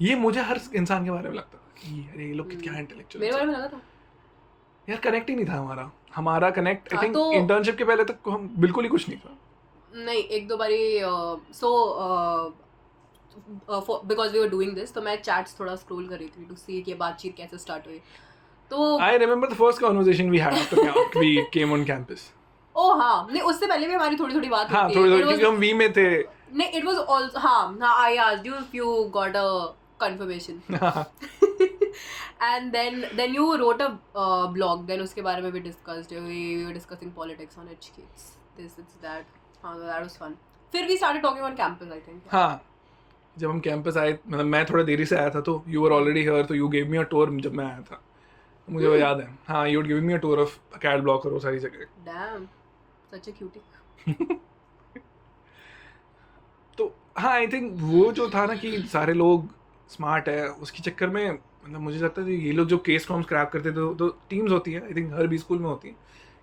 ये मुझे हर इंसान के बारे में लगता था कि अरे ये लोग क्या इंटेलेक्चुअल. मेरे बारे में लगा था यार कनेक्ट ही नहीं था हमारा कनेक्ट. आई थिंक इंटर्नशिप के पहले तक हम बिल्कुल ही कुछ नहीं था. नहीं, एक दो बारी because we were doing this, तो मैं चैट्स थोड़ा स्क्रॉल कर रही थी टू सी कि बातचीत कैसे स्टार्ट हुई. तो I remember the first conversation we had after we came on campus. Oh हाँ, नहीं उससे पहले भी हमारी थोड़ी बात हुई थी. थोड़ी क्योंकि हम वी में थे. नहीं, इट वाज आल्सो हाँ I asked you if you got a confirmation. And then you wrote a blog, then उसके बारे में भी discussed, we were discussing politics on HKs, this it's that. हाँ, that was fun. फिर we started talking on campus I think. हाँ, जब हम कैंपस आए, मतलब मैं थोड़ा देरी से आया था, तो you were already here, तो you gave me a tour जब मैं आया था, मुझे वो याद है. हाँ, you would give me a tour of CAD block और वो सारी जगह. Damn, such a cutie. तो हाँ, आई थिंक वो जो था ना कि सारे लोग स्मार्ट है, उसके चक्कर में मतलब मुझे लगता है ये लोग जो केस फॉर्म्स क्रैक करते थे, तो टीम्स होती है, आई थिंक हर भी स्कूल में होती है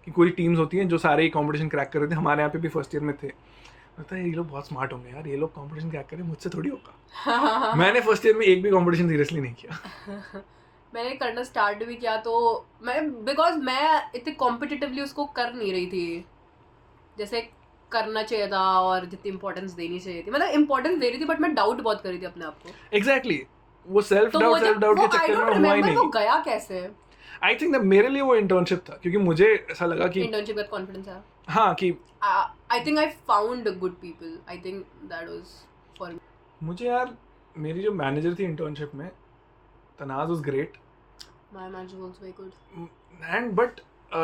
कि कोई टीम्स होती हैं जो सारे कंपटीशन क्रैक कर रहे थे. हमारे यहाँ पे भी फर्स्ट ईयर में थे. लगता है ये लोग बहुत स्मार्ट होंगे यार, ये लोग कंपटीशन क्रैक करें, मुझसे थोड़ी होगा. मैंने फर्स्ट ईयर में एक भी कंपटीशन सीरियसली नहीं किया. मैंने करना स्टार्ट भी किया तो बिकॉज मैं इतने कॉम्पिटिटिवली उसको कर नहीं रही थी जैसे करना चाहिए था और जितनी इंपॉर्टेंस देनी चाहिए थी. मतलब इंपॉर्टेंस दे रही थी बट मैं डाउट बहुत कर रही थी अपने आप को. एग्जैक्टली. वो सेल्फ तो वो डाउट जब के वो आई चक्कर डोंट में हुआ ही रिमेम्बर वो नहीं. गया कैसे. आई थिंक मेरे लिए वो इंटर्नशिप था क्योंकि मुझे ऐसा लगा कि इंटर्नशिप विद कॉन्फिडेंस है. हाँ कि I think I found good people. I think that was for me. मुझे यार मेरी जो मैनेजर थी इंटर्नशिप में, Tanaz was great my manager was very good. And but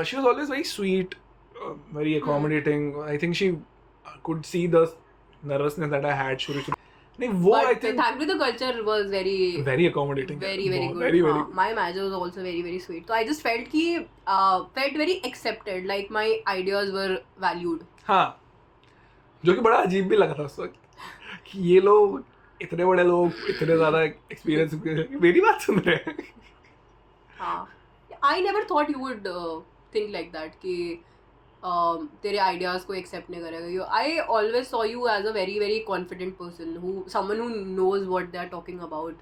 she was always very sweet, very accommodating. I think she could see the nervousness that I had शुरू. नहीं वो I But think thankfully the culture was very accommodating. very good. Very very. My manager was also very sweet. So I just felt कि felt very accepted. Like my ideas were valued. हाँ, जो कि बड़ा अजीब भी लगा था उस वक्त कि ये लोग इतने बड़े लोग इतने ज़्यादा एक्सपीरियंस मेरी बात सुन रहे हैं. हाँ. I never thought you would think like that कि तेरे ideas को accept नहीं करेगा. I always saw you as a very confident person, someone who knows what they are talking about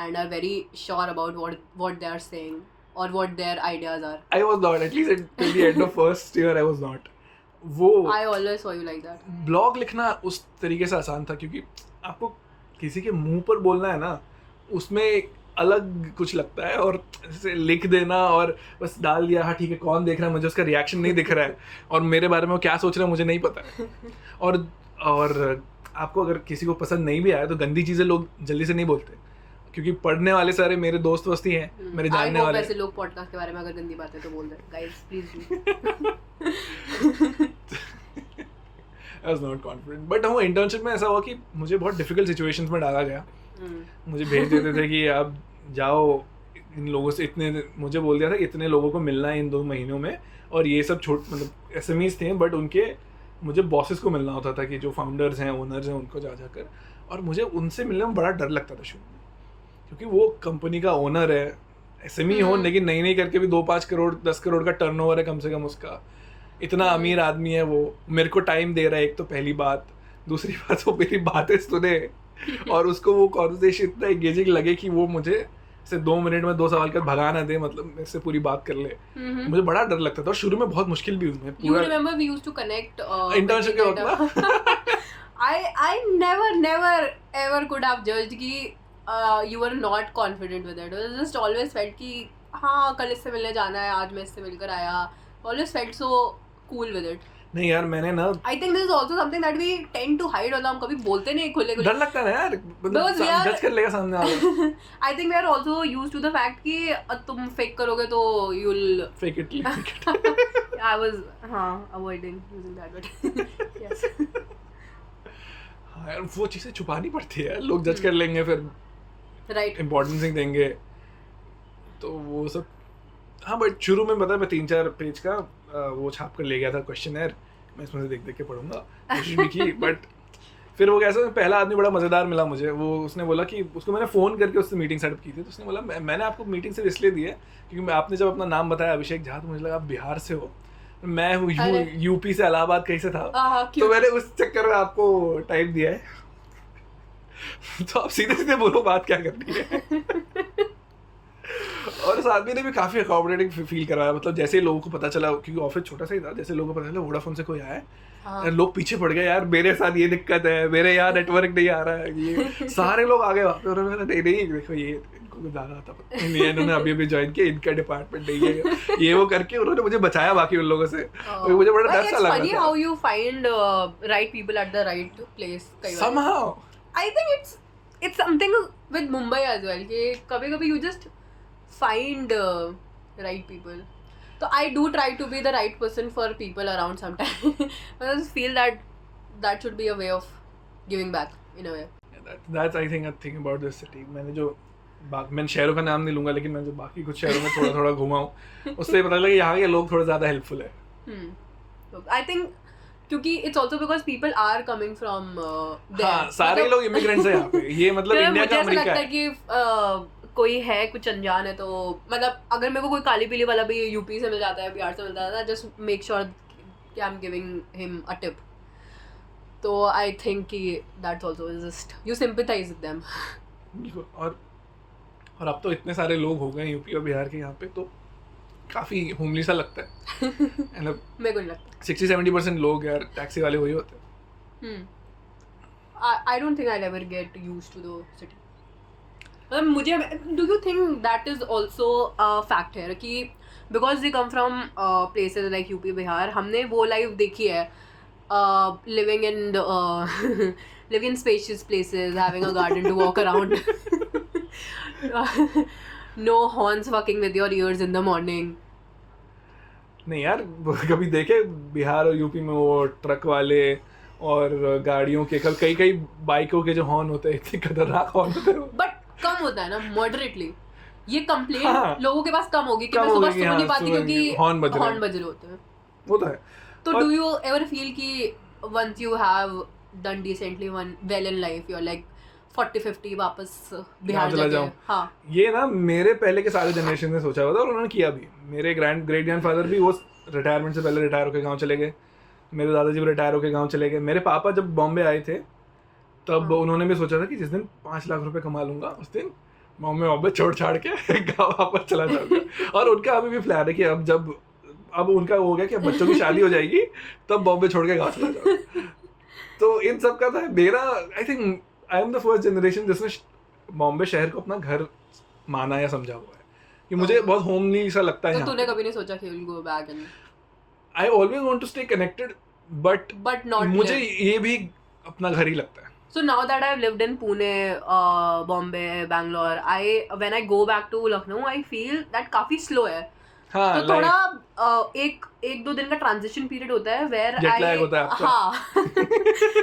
and are very sure about what they are saying or what their ideas are. I was not, at least till the end of first year I was not. वो I always saw you like that. Blog लिखना उस तरीके से आसान था क्योंकि आपको किसी के मुंह पर बोलना है ना, उसमें अलग कुछ लगता है और जैसे लिख देना और बस डाल दिया, हाँ ठीक है, कौन देख रहा है मुझे, उसका रिएक्शन नहीं दिख रहा है और मेरे बारे में वो क्या सोच रहा है मुझे नहीं पता है. और आपको अगर किसी को पसंद नहीं भी आया तो गंदी चीज़ें लोग जल्दी से नहीं बोलते क्योंकि पढ़ने वाले सारे मेरे दोस्त वस्ती हैं, मेरे जानने वाले. वैसे लोग पॉडकास्ट के बारे में अगर गंदी बातें तो बोल दे guys please do. I was not confident. But वो इंटर्नशिप में ऐसा हुआ कि मुझे बहुत डिफिकल्ट सिचुएशंस में डाला गया. मुझे भेज देते थे कि आप जाओ इन लोगों से, मुझे बोल दिया था कि इतने लोगों को मिलना है इन 2 महीनों में और ये सब मतलब SMEs थे बट उनके मुझे बॉसेस को मिलना होता था कि जो फाउंडर्स हैं ओनर्स हैं उनको जाकर, और मुझे उनसे मिलने में बड़ा डर लगता था शुरू में क्योंकि वो कंपनी का ओनर है, SME हो लेकिन नई करके भी 2-5 करोड़ 10 करोड़ का टर्नओवर है कम से कम उसका, इतना अमीर आदमी है वो, मेरे को टाइम दे रहा है एक तो पहली बात, दूसरी बात वो मेरी बातें सुने और उसको वो कॉन्वर्सेशन इतना एंगेजिंग लगे कि वो मुझे से 2 मिनट में 2 सवाल कर भगा ना दे, मतलब मेरे से पूरी बात कर ले. मुझे बड़ा डर लगता था और शुरू में बहुत मुश्किल भी हुई. You remember we used to connect internship के वक्त ना. I never ever could have judged कि you were not confident with it. I just always felt कि हाँ कल इससे मिलने जाना है, आज मैं इससे मिलकर आया. Always felt so cool with it. नहीं यार मैंने ना I think this is also something that we tend to hide, मतलब हम कभी बोलते नहीं खुले. डर लगता है ना यार, मतलब जज कर लेगा सामने वाला. I think we are also used to the fact कि तुम fake करोगे तो you'll fake it. I was avoiding using that but yes. हाँ यार वो चीज़ें छुपानी पड़ती है, लोग जज कर लेंगे फिर right इम्पोर्टेंस नहीं देंगे तो वो सब. हाँ बट शुरू में पता है मैं 3-4 पेज का वो छाप कर ले गया था क्वेश्चनर, मैं इसमें से देख के पढ़ूंगा, कोशिश भी की बट फिर वो कैसा, पहला आदमी बड़ा मज़ेदार मिला मुझे. वो उसने बोला कि उसको मैंने फ़ोन करके उससे मीटिंग सेटअप की थी, तो उसने बोला मैंने आपको मीटिंग सिर्फ इसलिए दी है क्योंकि आपने जब अपना नाम बताया अभिषेक झा तो मुझे लगा आप बिहार से हो, मैं हूँ यूपी से इलाहाबाद कहीं से था, तो मैंने उस चक्कर में आपको टाइप दिया है. तो आप सीधे सीधे बोलो बात क्या करनी है. और उस आदमी ने भी काफ़ी अकोमोडेटिंग फील करवाया, मतलब जैसे ही लोगों को पता चला क्योंकि ऑफिस छोटा सा ही था, जैसे लोगों को पता चला वोडाफोन से कोई आया है, लोग पीछे पड़ गए, यार मेरे साथ ये दिक्कत है, मेरे यहाँ नेटवर्क नहीं आ रहा है, ये सारे लोग आ गए वहाँ पे. और मैंने नहीं देखो ये इनको ज़्यादा आता नहीं, इन्होंने अभी ज्वाइन किया, इनका डिपार्टमेंट नहीं है, ये वो करके उन्होंने मुझे बचाया बाकी उन लोगों से. मुझे बड़ा डर सा लगा. It's funny how you find right people at the right place. Somehow I think it's something with Mumbai as well कि कभी-कभी you just find right people. So I do try to be the right person for people around sometimes. I just feel that should be a way of giving back in a way. That's I think a thing about this city. मैंने शहरों का नाम नहीं लूँगा लेकिन मैं जो बाकी कुछ शहरों में थोड़ा घुमा हूँ उससे पता लगा यहाँ के लोग थोड़े ज़्यादा हेल्पफुल है. I think क्योंकि it's also because people are coming from there. हाँ सारे लोग इमिग्रेंट्स हैं यहाँ पे, ये मतलब इंडिया का अमेरिका है. मुझे लगता है कि कोई है कुछ अनजान है तो मतलब अगर मेरे को कोई काली पीली वाला भी यूपी से मिल जाता है, बिहार से मिल जाता है, जस्ट मेक श्योर कि I am giving him a tip. तो आई थिंक कि that's also just you sympathise with them. और अब तो इतने सारे लोग हो गए यूपी और बिहार के यहाँ पे तो काफ़ी होमली सा लगता है. मतलब मेरे को नहीं लगता 60-70% लोग यार टैक्सी वाले वही होते हैं. I don't think I ever get used to the city. मतलब मुझे, do you think that is also fact है कि because they come from places like UP Bihar, हमने वो लाइफ देखी है, living in living in spacious places, having a garden to walk around, no horns fucking with your ears in the morning. नहीं यार, कभी देखे बिहार और यूपी में वो ट्रक वाले और गाड़ियों के कई कई बाइकों के जो हॉर्न होते हैं, इतने खतरनाक हॉर्न होते हैं. बट कम होता है ना, मॉडरेटली. ये कंप्लेंट हाँ. लोगों के पास कम होगी कि कम मैं सुबह होगी कि सो नहीं हाँ, पाती सुबह क्योंकि हॉर्न बज रहे हैं. हॉर्न बज रहे होते हैं. वो तो है. तो और- डू यू एवर फील कि once you have done decently one well in life, you are like 40-50 वापस बिहार चला जाके? जाऊं. हाँ. ये ना मेरे पहले के सारे जनरेशन ने सोचा हुआ था और उन्होंने किया भी. मेरे ग्रेट ग्रैंडफादर भी वो रिटायरमेंट से पहले रिटायर होकर गांव चले गए. मेरे दादाजी भी रिटायर होकर गांव चले गए. मेरे पापा जब बॉम्बे आए थे तब हाँ. उन्होंने भी सोचा था कि जिस दिन 5 लाख रुपए कमा लूंगा उस दिन बॉम्बे छोड़ छाड़ के गाँव वापस चला जाऊंगा. और उनका अभी भी प्लान है कि अब उनका हो गया कि अब बच्चों की शादी हो जाएगी तब बॉम्बे छोड़ के गाँव चला जाऊंगा. तो इन सब का था मेरा. आई think I am the first generation जिसने बॉम्बे शहर को अपना घर माना या समझा हुआ है कि मुझे बहुत होमली सा लगता है तो यहाँ. तूने कभी नहीं सोचा कि will go back and? I always want to stay connected but not मुझे ये भी अपना घर ही लगता है. So now that I've lived in Pune, Bombay, Bangalore, when I go back to Lucknow, I feel that काफी slow है. हाँ, तो थोड़ा एक दो दिन का ट्रांजिशन पीरियड होता है where Jet lag होता है आपका. हाँ.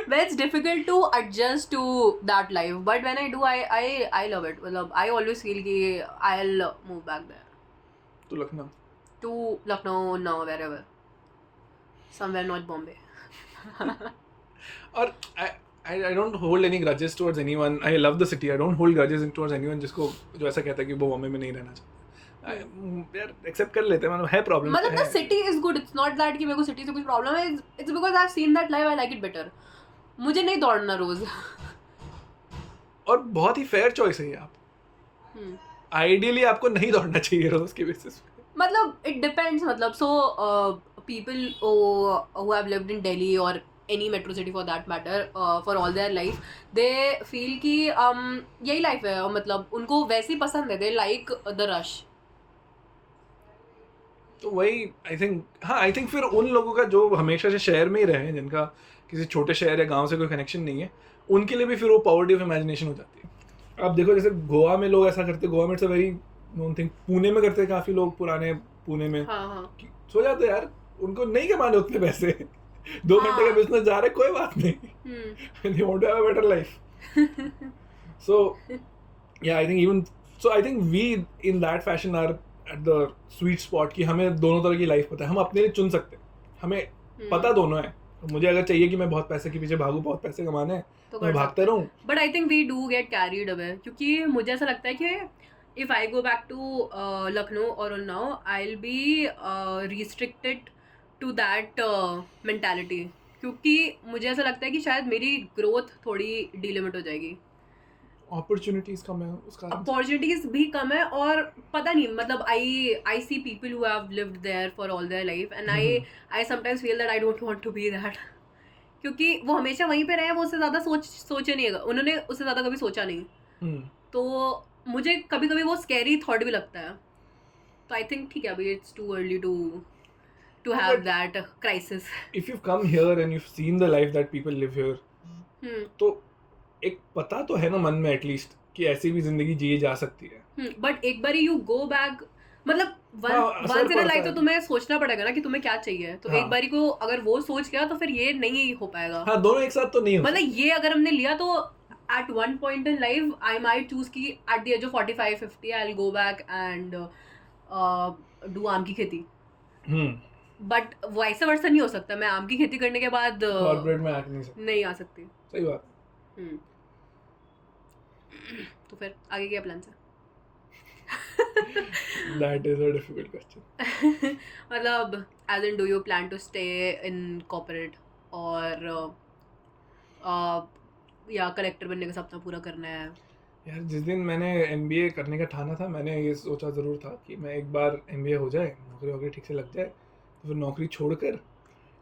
where it's difficult to adjust to that life, but when I do, I love it. मतलब I always feel कि I'll move back there तो Lucknow to Lucknow now, wherever, somewhere not Bombay. और I don't hold any grudges towards anyone. I love the city. I don't hold grudges towards anyone जिसको जो ऐसा कहता है कि वो बॉम्बे में नहीं रहना चाहता. यार एक्सेप्ट कर लेते हैं. मतलब है प्रॉब्लम. मतलब the city is good. It's not that कि मेरे को सिटी से कुछ प्रॉब्लम है. It's because I've seen that life. I like it better. मुझे नहीं दौड़ना रोज. और बहुत ही फेयर चॉइस है ये. आप आइडियली आपको नहीं दौड़ना चाहिए रोज के बेसिस पे. मतलब it depends. मतलब so people who have lived in Delhi or any metro city for that matter for all their life, they feel कि यही लाइफ है. मतलब उनको वैसे ही पसंद है. They like the rush. तो वही आई थिंक फिर उन लोगों का जो हमेशा से शहर में ही रहे हैं, जिनका किसी छोटे शहर या गांव से कोई कनेक्शन नहीं है, उनके लिए भी फिर वो पॉवर्टी ऑफ इमेजिनेशन हो जाती है. आप देखो जैसे गोवा में लोग ऐसा करते. गोवा में it's a very known thing. Pune में करते हैं काफ़ी लोग. पुराने पुणे में हाँ. सो जाते हैं यार. उनको नहीं कमाने उतने पैसे. 2 घंटे का बिजनेस जा रहा है, कोई बात नहीं. They want to have a better life. So yeah, I think we in that fashion are at the sweet spot कि हमें दोनों तरह की लाइफ पता है. हम अपने लिए चुन सकते हैं. हमें पता दोनों है. मुझे अगर चाहिए कि मैं बहुत पैसे के पीछे भागूं, बहुत पैसे कमाने हैं, तो मैं भागते रहूं. But I think we do get carried away, क्योंकि मुझे ऐसा लगता है कि if I go back to Lucknow और Unnao, I will be restricted to that mentality, क्योंकि मुझे ऐसा लगता है कि शायद मेरी ग्रोथ थोड़ी डिलिमिट हो जाएगी. अपॉर्चुनिटीज कम है उसका. अपॉर्चुनिटीज भी कम है. और पता नहीं, मतलब I see people who have lived there for all their life and I sometimes feel that I don't want to be that, क्योंकि वो हमेशा वहीं पे रहे. वो उससे ज़्यादा सोचे नहीं, उन्होंने उससे ज़्यादा कभी सोचा नहीं. तो मुझे कभी कभी वो स्कैरी थॉट भी लगता है. तो आई थिंक ठीक है, अभी it's too early to have that crisis. If you've come here and you've seen the life that people live here, तो एक पता तो है ना मन में एटलीस्ट कि ऐसी भी जिंदगी जी जा सकती है. बट एक बार यू गो बैक, मतलब वंस इन अ लाइफ तो तुम्हें सोचना पड़ेगा ना कि तुम्हें क्या चाहिए. तो एक बारी को अगर वो सोच गया तो फिर ये नहीं हो पाएगा. हाँ, दोनों एक साथ तो नहीं हो. मतलब ये अगर हमने लिया तो at one point in life I might choose कि at the age of 45-50 I'll go back and do आम की खेती. बट वैसा वर्सा नहीं हो सकता. मैं आम की खेती करने के बाद कॉर्पोरेट में नहीं आ सकती. सही बात. तो फिर आगे क्या प्लान है? That is a difficult question. मतलब as in do you plan to stay in corporate और या कलेक्टर बनने का सपना पूरा करना है? यार जिस दिन मैंने MBA करने का ठाना था, मैंने ये सोचा ज़रूर था कि मैं एक बार MBA हो जाए, नौकरी वगैरह ठीक से लग जाए, तो फिर नौकरी छोड़कर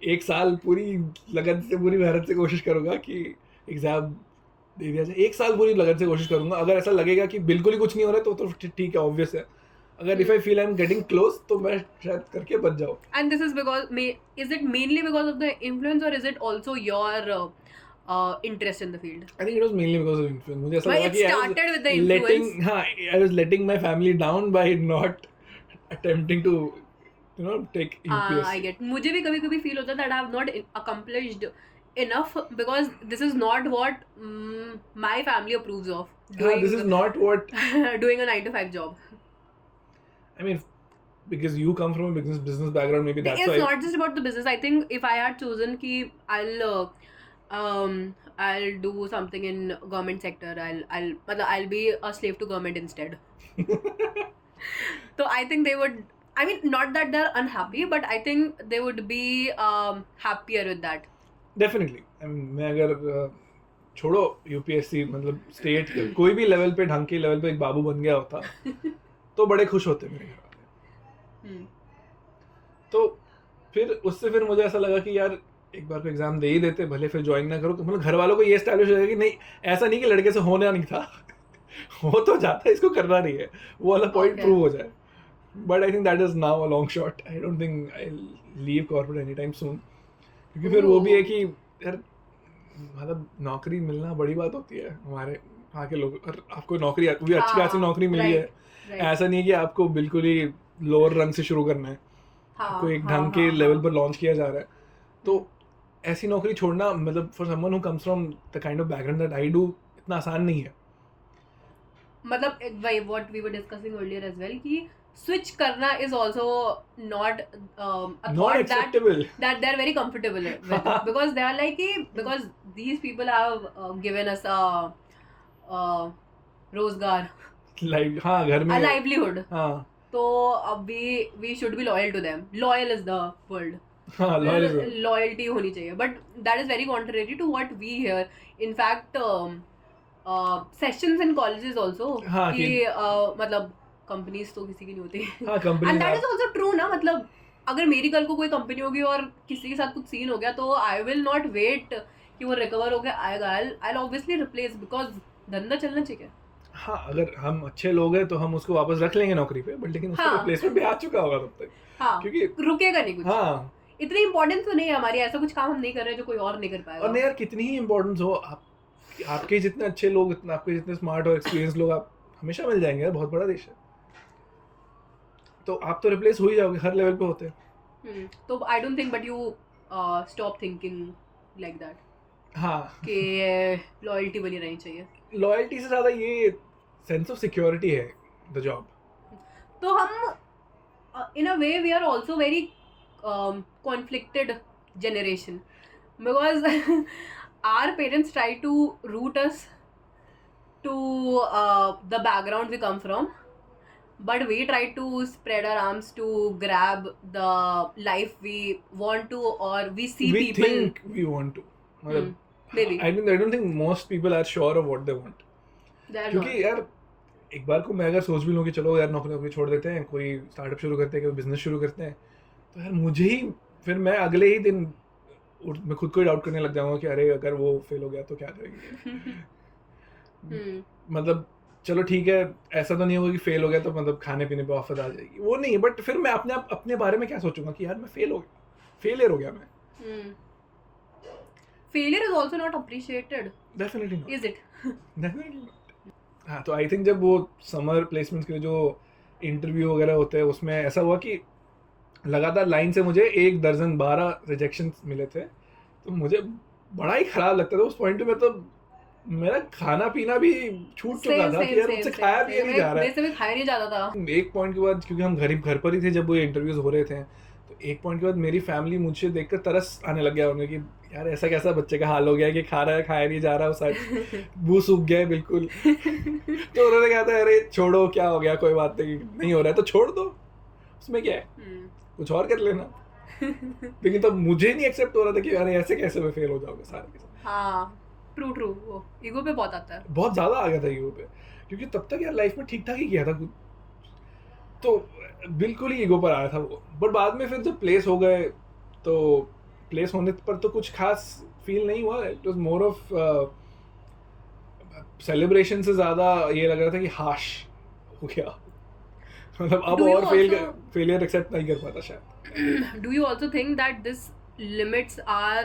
1 साल पूरी लगन से, पूरी मेहनत से कोशिश करूँगा कि एग्ज़ाम दे दिया जाए। 1 साल पूरी लगन से कोशिश करूंगा। अगर ऐसा लगेगा कि बिल्कुल ही कुछ नहीं हो रहा है तो ठीक है, ऑब्वियस है। अगर if I feel I am getting close तो मैं शायद करके बच जाऊँ। And this is because is it mainly because of the influence or is it also your interest in the field? I think it was mainly because of influence. मुझे ऐसा Well, लगा it कि started with the influence. I was letting my family down by not attempting to take UPSC. I get. मुझे भी कभी कभी feel होता है that I have not accomplished enough because this is not what my family approves of. This is not what doing a 9 to 5 job. I mean, because you come from a business background, maybe that's It's why. not just about the business. I think if I had chosen कि I'll do something in government sector, I'll be a slave to government instead. So I think they would. I mean, not that they're unhappy, but I think they would be happier with that. Definitely. I mean, मैं अगर छोड़ो यूपीएससी, मतलब स्टेट कोई भी लेवल पे, ढंग के लेवल पे एक बाबू बन गया होता तो बड़े खुश होते मेरे घर वाले। तो फिर मुझे ऐसा लगा कि यार एक बार को एग्जाम दे ही देते, भले फिर ज्वाइन ना करो। मतलब घर वालों को ये एस्टैब्लिश हो जाएगा कि नहीं, ऐसा नहीं कि लड़के से होना नहीं था, हो तो जाता है, इसको करना नहीं है, वो वाला पॉइंट प्रूव हो जाए। But I think that is now a long shot. I don't think I leave corporate any time soon, क्योंकि फिर वो भी है कि यार मतलब नौकरी मिलना बड़ी बात होती है हमारे यहाँ के लोग। और आपको नौकरी भी अच्छी खासी नौकरी मिली है, ऐसा नहीं है कि आपको बिल्कुल ही लोअर रंग से शुरू करना है, आपको एक ढंग के लेवल पर लॉन्च किया जा रहा है। तो ऐसी नौकरी छोड़ना, मतलब for someone who comes from the kind of background that I do, इतना आसान नहीं है। मतलब भाई what we were discussing earlier as well कि switch करना is also not a thought acceptable. that they're very comfortable with because they are like because these people have given us a रोजगार, like हाँ घर में a livelihood, हाँ तो अब we should be loyal to them. Loyal is the word. हाँ loyalty होनी चाहिए, but that is very contrary to what we hear. In fact sessions in colleges also हाँ कि मतलब कंपनीज तो किसी की नहीं होती। हाँ company, and that is also true ना। मतलब अगर मेरी कल को कोई कंपनी होगी और किसी के साथ कुछ सीन हो गया तो आई विल नॉट वेट कि वो रिकवर होकर आएगा। आई ऑब्वियसली रिप्लेस, बिकॉज धंधा चलना चाहिए। हाँ अगर हम अच्छे लोग हैं तो हम उसको वापस रख लेंगे नौकरी पे, बट लेकिन उसका रिप्लेसमेंट भी आ चुका होगा तब तक। हाँ, क्योंकि रुकेगा नहीं कुछ। हाँ इतनी इंपॉर्टेंस तो नहीं है हमारी, ऐसा कुछ काम हम नहीं कर रहे जो कोई और नहीं कर पाएगा। और नहीं यार, कितनी ही इंपॉर्टेंस हो, आपके जितने अच्छे लोग, आपके जितने स्मार्ट और एक्सपीरियंस लोग आप हमेशा मिल जाएंगे यार, बहुत बड़ा देश है। तो आप तो रिप्लेस हो ही जाओगे, हर लेवल पे होते हैं। तो आई don't think but you stop thinking like that. हाँ कि लॉयल्टी बनी रहनी चाहिए। लॉयल्टी से ज़्यादा ये सेंस ऑफ सिक्योरिटी है द जॉब। तो हम in a way we are also very conflicted generation because our parents try to root us to the background we come from, but we try to spread our arms to grab the life we want to, or we see we people think we want to. maybe I don't think most people are sure of what they want. क्योंकि यार एक बार को मैं अगर सोच भी लूँ कि चलो यार नौकरी छोड़ देते हैं, कोई स्टार्टअप शुरू करते हैं, कोई बिजनेस शुरू करते हैं, तो यार मुझे ही फिर मैं अगले ही दिन मैं खुद को ही डाउट करने लग जाऊंगा कि अरे अगर वो फेल हो गया तो क्या करेंगे। मतलब चलो ठीक है, ऐसा तो नहीं होगा कि फेल हो गया तो मतलब खाने पीने पे ऑफर आ जाएगी, वो नहीं है। बट फिर मैं अपने बारे में क्या सोचूंगा कि यार मैं फेलियर हो गया मैं। failure is also not appreciated. Definitely not. Is it? Definitely not. हाँ तो आई थिंक जब वो समर प्लेसमेंट्स के जो इंटरव्यू वगैरह होते हैं उसमें ऐसा हुआ कि लगातार लाइन से मुझे 1 दर्जन 12 रिजेक्शंस मिले थे। तो मुझे बड़ा ही खराब लगता था उस पॉइंट पे। तो मेरा खाना पीना भी छूट चुका था कि यार मुझसे खाया पिया नहीं जा रहा है। वैसे भी खाया नहीं जाता था। एक पॉइंट के बाद, क्योंकि हम घर पर ही थे जब वो इंटरव्यूज हो रहे थे, तो एक पॉइंट के बाद मेरी फैमिली मुझसे देखकर तरस आने लग गया उन्हें कि यार ऐसा कैसा बच्चे का हाल हो गया कि खा रहा है, खाया नहीं जा रहा, उस मुँह सूख गया है बिल्कुल। तो उन्होंने कहा था अरे छोड़ो, क्या हो गया, कोई बात नहीं हो रहा है तो छोड़ दो, उसमें क्या है, कुछ और कर लेना। लेकिन तब मुझे नहीं एक्सेप्ट हो रहा था कि यार ऐसे कैसे मैं फेल हो जाऊंगा सारे के साथ। हाँ ट्रू वो ईगो पे बहुत आता है, बहुत ज़्यादा आ गया था ईगो पे। क्योंकि तब तक यार लाइफ में ठीक ठाक ही किया था कुछ, तो बिल्कुल ही ईगो पर आया था वो। बट बाद में फिर जब प्लेस हो गए तो प्लेस होने पर तो कुछ खास फील नहीं हुआ। It was more of celebration से ज़्यादा ये लग रहा था कि हाश हो गया, मतलब अब Do you और also- फेलियर एक्सेप्ट नहीं कर पाता शायद. Do you also think that this limits our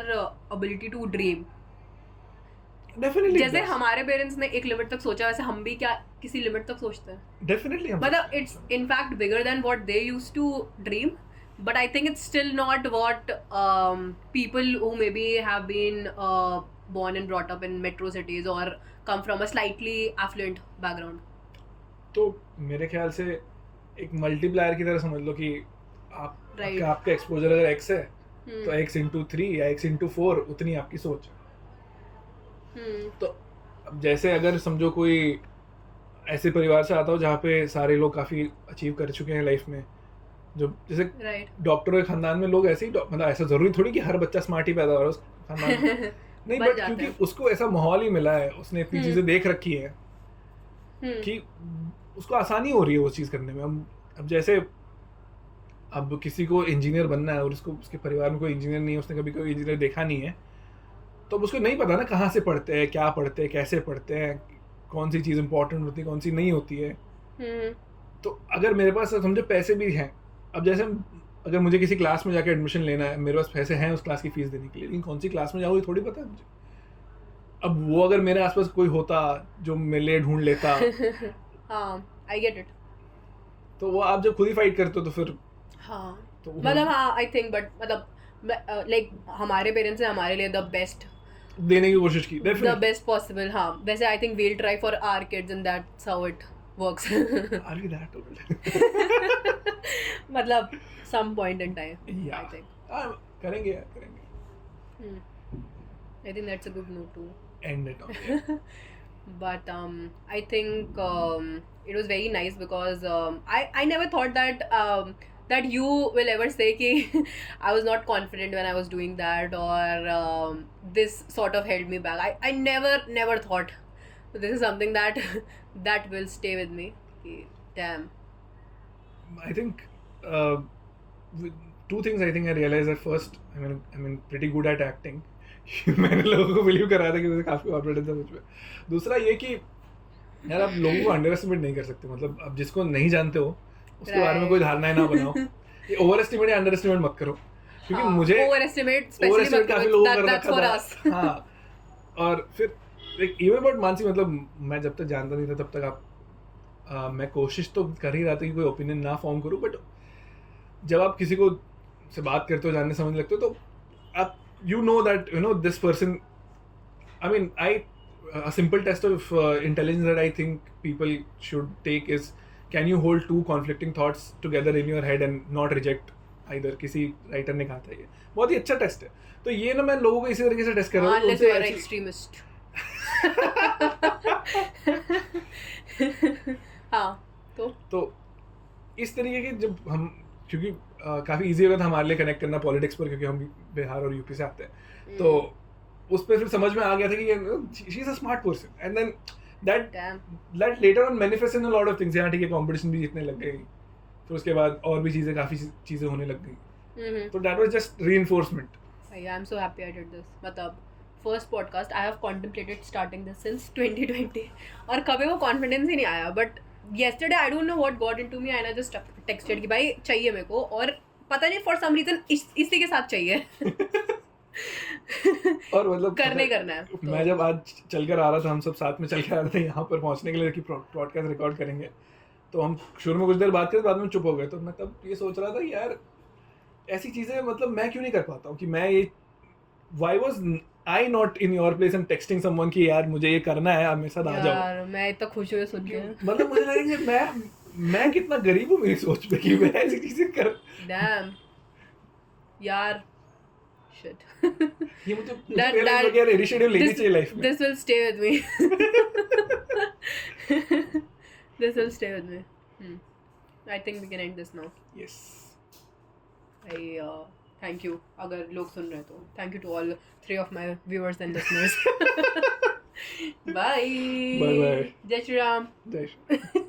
ability to dream? Definitely जैसे हमारे पेरेंट्स ने एक लिमिट तक सोचा, वैसे हम भी क्या किसी लिमिट तक सोचते हैं. डेफिनेटली मतलब it's in fact bigger than what they used to dream, but I think it's still not what people who maybe have been born and brought up in metro cities or come from a slightly affluent background. तो मेरे ख्याल से एक मल्टीप्लायर की तरह समझ लो कि Right. आपका एक्सपोजर अगर x है Hmm. तो x/3 या x/4 उतनी आपकी सोच. तो अब जैसे अगर समझो कोई ऐसे परिवार से आता हो जहाँ पे सारे लोग काफ़ी अचीव कर चुके हैं लाइफ में, जो जैसे Right. डॉक्टरों के खानदान में लोग ऐसे ही मतलब ऐसा ज़रूरी थोड़ी कि हर बच्चा स्मार्ट ही पैदा हो रहा है उस खानदान में. नहीं, बन बट जाते क्योंकि हैं. उसको ऐसा माहौल ही मिला है, उसने इतनी चीज़ें देख रखी है कि उसको आसानी हो रही है वो चीज़ करने में. अब जैसे अब किसी को इंजीनियर बनना है और उसको उसके परिवार में कोई इंजीनियर नहीं है, उसने कभी कोई इंजीनियर देखा नहीं है, तो अब उसको नहीं पता ना कहाँ से पढ़ते हैं, क्या पढ़ते हैं, कैसे पढ़ते हैं, कौन सी चीज़ इंपॉर्टेंट होती है, कौन सी नहीं होती है. तो अगर मेरे पास समझो पैसे भी हैं, अब जैसे अगर मुझे किसी क्लास में जाकर एडमिशन लेना है, मेरे पास पैसे हैं उस क्लास की फीस देने के लिए, लेकिन कौन सी क्लास में जाऊँ ये थोड़ी पता है मुझे. अब वो अगर मेरे आसपास कोई होता जो मेरे लिए ढूंढ लेता, हाँ, I get it. तो वो आप जब खुद ही फाइट करते हो तो फिर हाँ, तो मतलब हाँ, आई थिंक बट मतलब लाइक हमारे पेरेंट्स ने हमारे लिए द बेस्ट देने की कोशिश की. The definitely. Best possible. हाँ, वैसे I think we'll try for our kids and that's how it works. Are we that old? मतलब some point in time Yeah. I think. करेंगे यार, करेंगे. I think that's a good note to. End it on. But I think it was very nice because I never thought that that you will ever say कि I was not confident when I was doing that, or this sort of held me back. I never thought. So this is something that that will stay with me. कि, damn. I think two things I think I realized at first. I mean pretty good at acting. मैंने लोगों को बिलीव कराया था कि मुझे काफ़ी कॉन्फिडेंस है मुझ पे. दूसरा ये कि यार आप लोगों को अंडर एस्टिमेट नहीं कर सकते. मतलब आप जिसको नहीं जानते हो उसके बारे में कोई धारणाएं ना बनाओ. ये ओवर एस्टिमेट या अंडर एस्टिमेट मत करो, क्योंकि हाँ, मुझे overestimate especially overestimate मत काफ़ी करो. लोगों को कर That's रखा for था. us. हाँ, और फिर एक इवन अबाउट मानसी, मतलब मैं जब तक जानता नहीं था तब तक मैं कोशिश तो कर ही रहा था कि कोई ओपिनियन ना फॉर्म करूँ, बट जब आप किसी को से बात करते हो, जानने समझने लगते हो, तो आप you know that this person, I mean a simple test of intelligence that I think people should take is, can you hold two conflicting thoughts together in your head and not reject either. किसी राइटर ने कहा था, ये बहुत ही अच्छा टेस्ट है. तो ये ना मैं लोगों को इसी तरीके से टेस्ट कर रहा हूँ. Unless you are an extremist. हाँ, तो इस तरीके के जब हम, क्योंकि काफ़ी ईजी होगा था हमारे लिए कनेक्ट करना पॉलिटिक्स पर, क्योंकि हम बिहार और यूपी से आते हैं. तो उस पर फिर समझ में आ गया था कि she is a smart person, and then that later on manifest in a lot of things. यहाँ ठीक है, कंपटीशन भी जीतने लग गई, फिर उसके बाद और भी चीज़ें, काफ़ी चीज़ें होने लग गई. तो that was just reinforcement. I am so happy I did this. मतलब first podcast I have contemplated starting this since 2020, और कभी वो कॉन्फिडेंस ही नहीं आया. But yesterday I don't know what got into me and I just texted कि भाई चाहिए मेरे को, और पता नहीं for some reason इसी के साथ चाहिए. और मतलब करना है. मैं जब आज चल कर आ रहा था, हम सब साथ में चल कर आ रहे थे यहाँ पर पहुँचने के लिए कि पॉडकास्ट रिकॉर्ड करेंगे, तो हम शुरू में कुछ देर बात करें, बाद में चुप हो गए. तो मैं तब ये सोच रहा था यार ऐसी चीज़ें मतलब मैं क्यों नहीं कर पाता हूँ, कि मैं ये why was I not in your place and texting someone कि यार मुझे ये करना है, आप मेरे साथ आ जाओ. यार मैं इतना खुश हुई सुन के. मतलब मुझे लगा कि मैं कितना गरीब हूँ मेरी सोच पे कि मैं ऐसी चीजें कर. Damn. यार shit. ये मुझे realize हो गया, इनिशिएटिव लेनी चाहिए लाइफ में. This will stay with me. This will stay with me. I think we can end this now. Yes. I thank you. अगर लोग सुन रहे तो thank you to all 3 of my viewers and listeners. Bye. Bye bye. Jai Shri Ram. Jai Shri.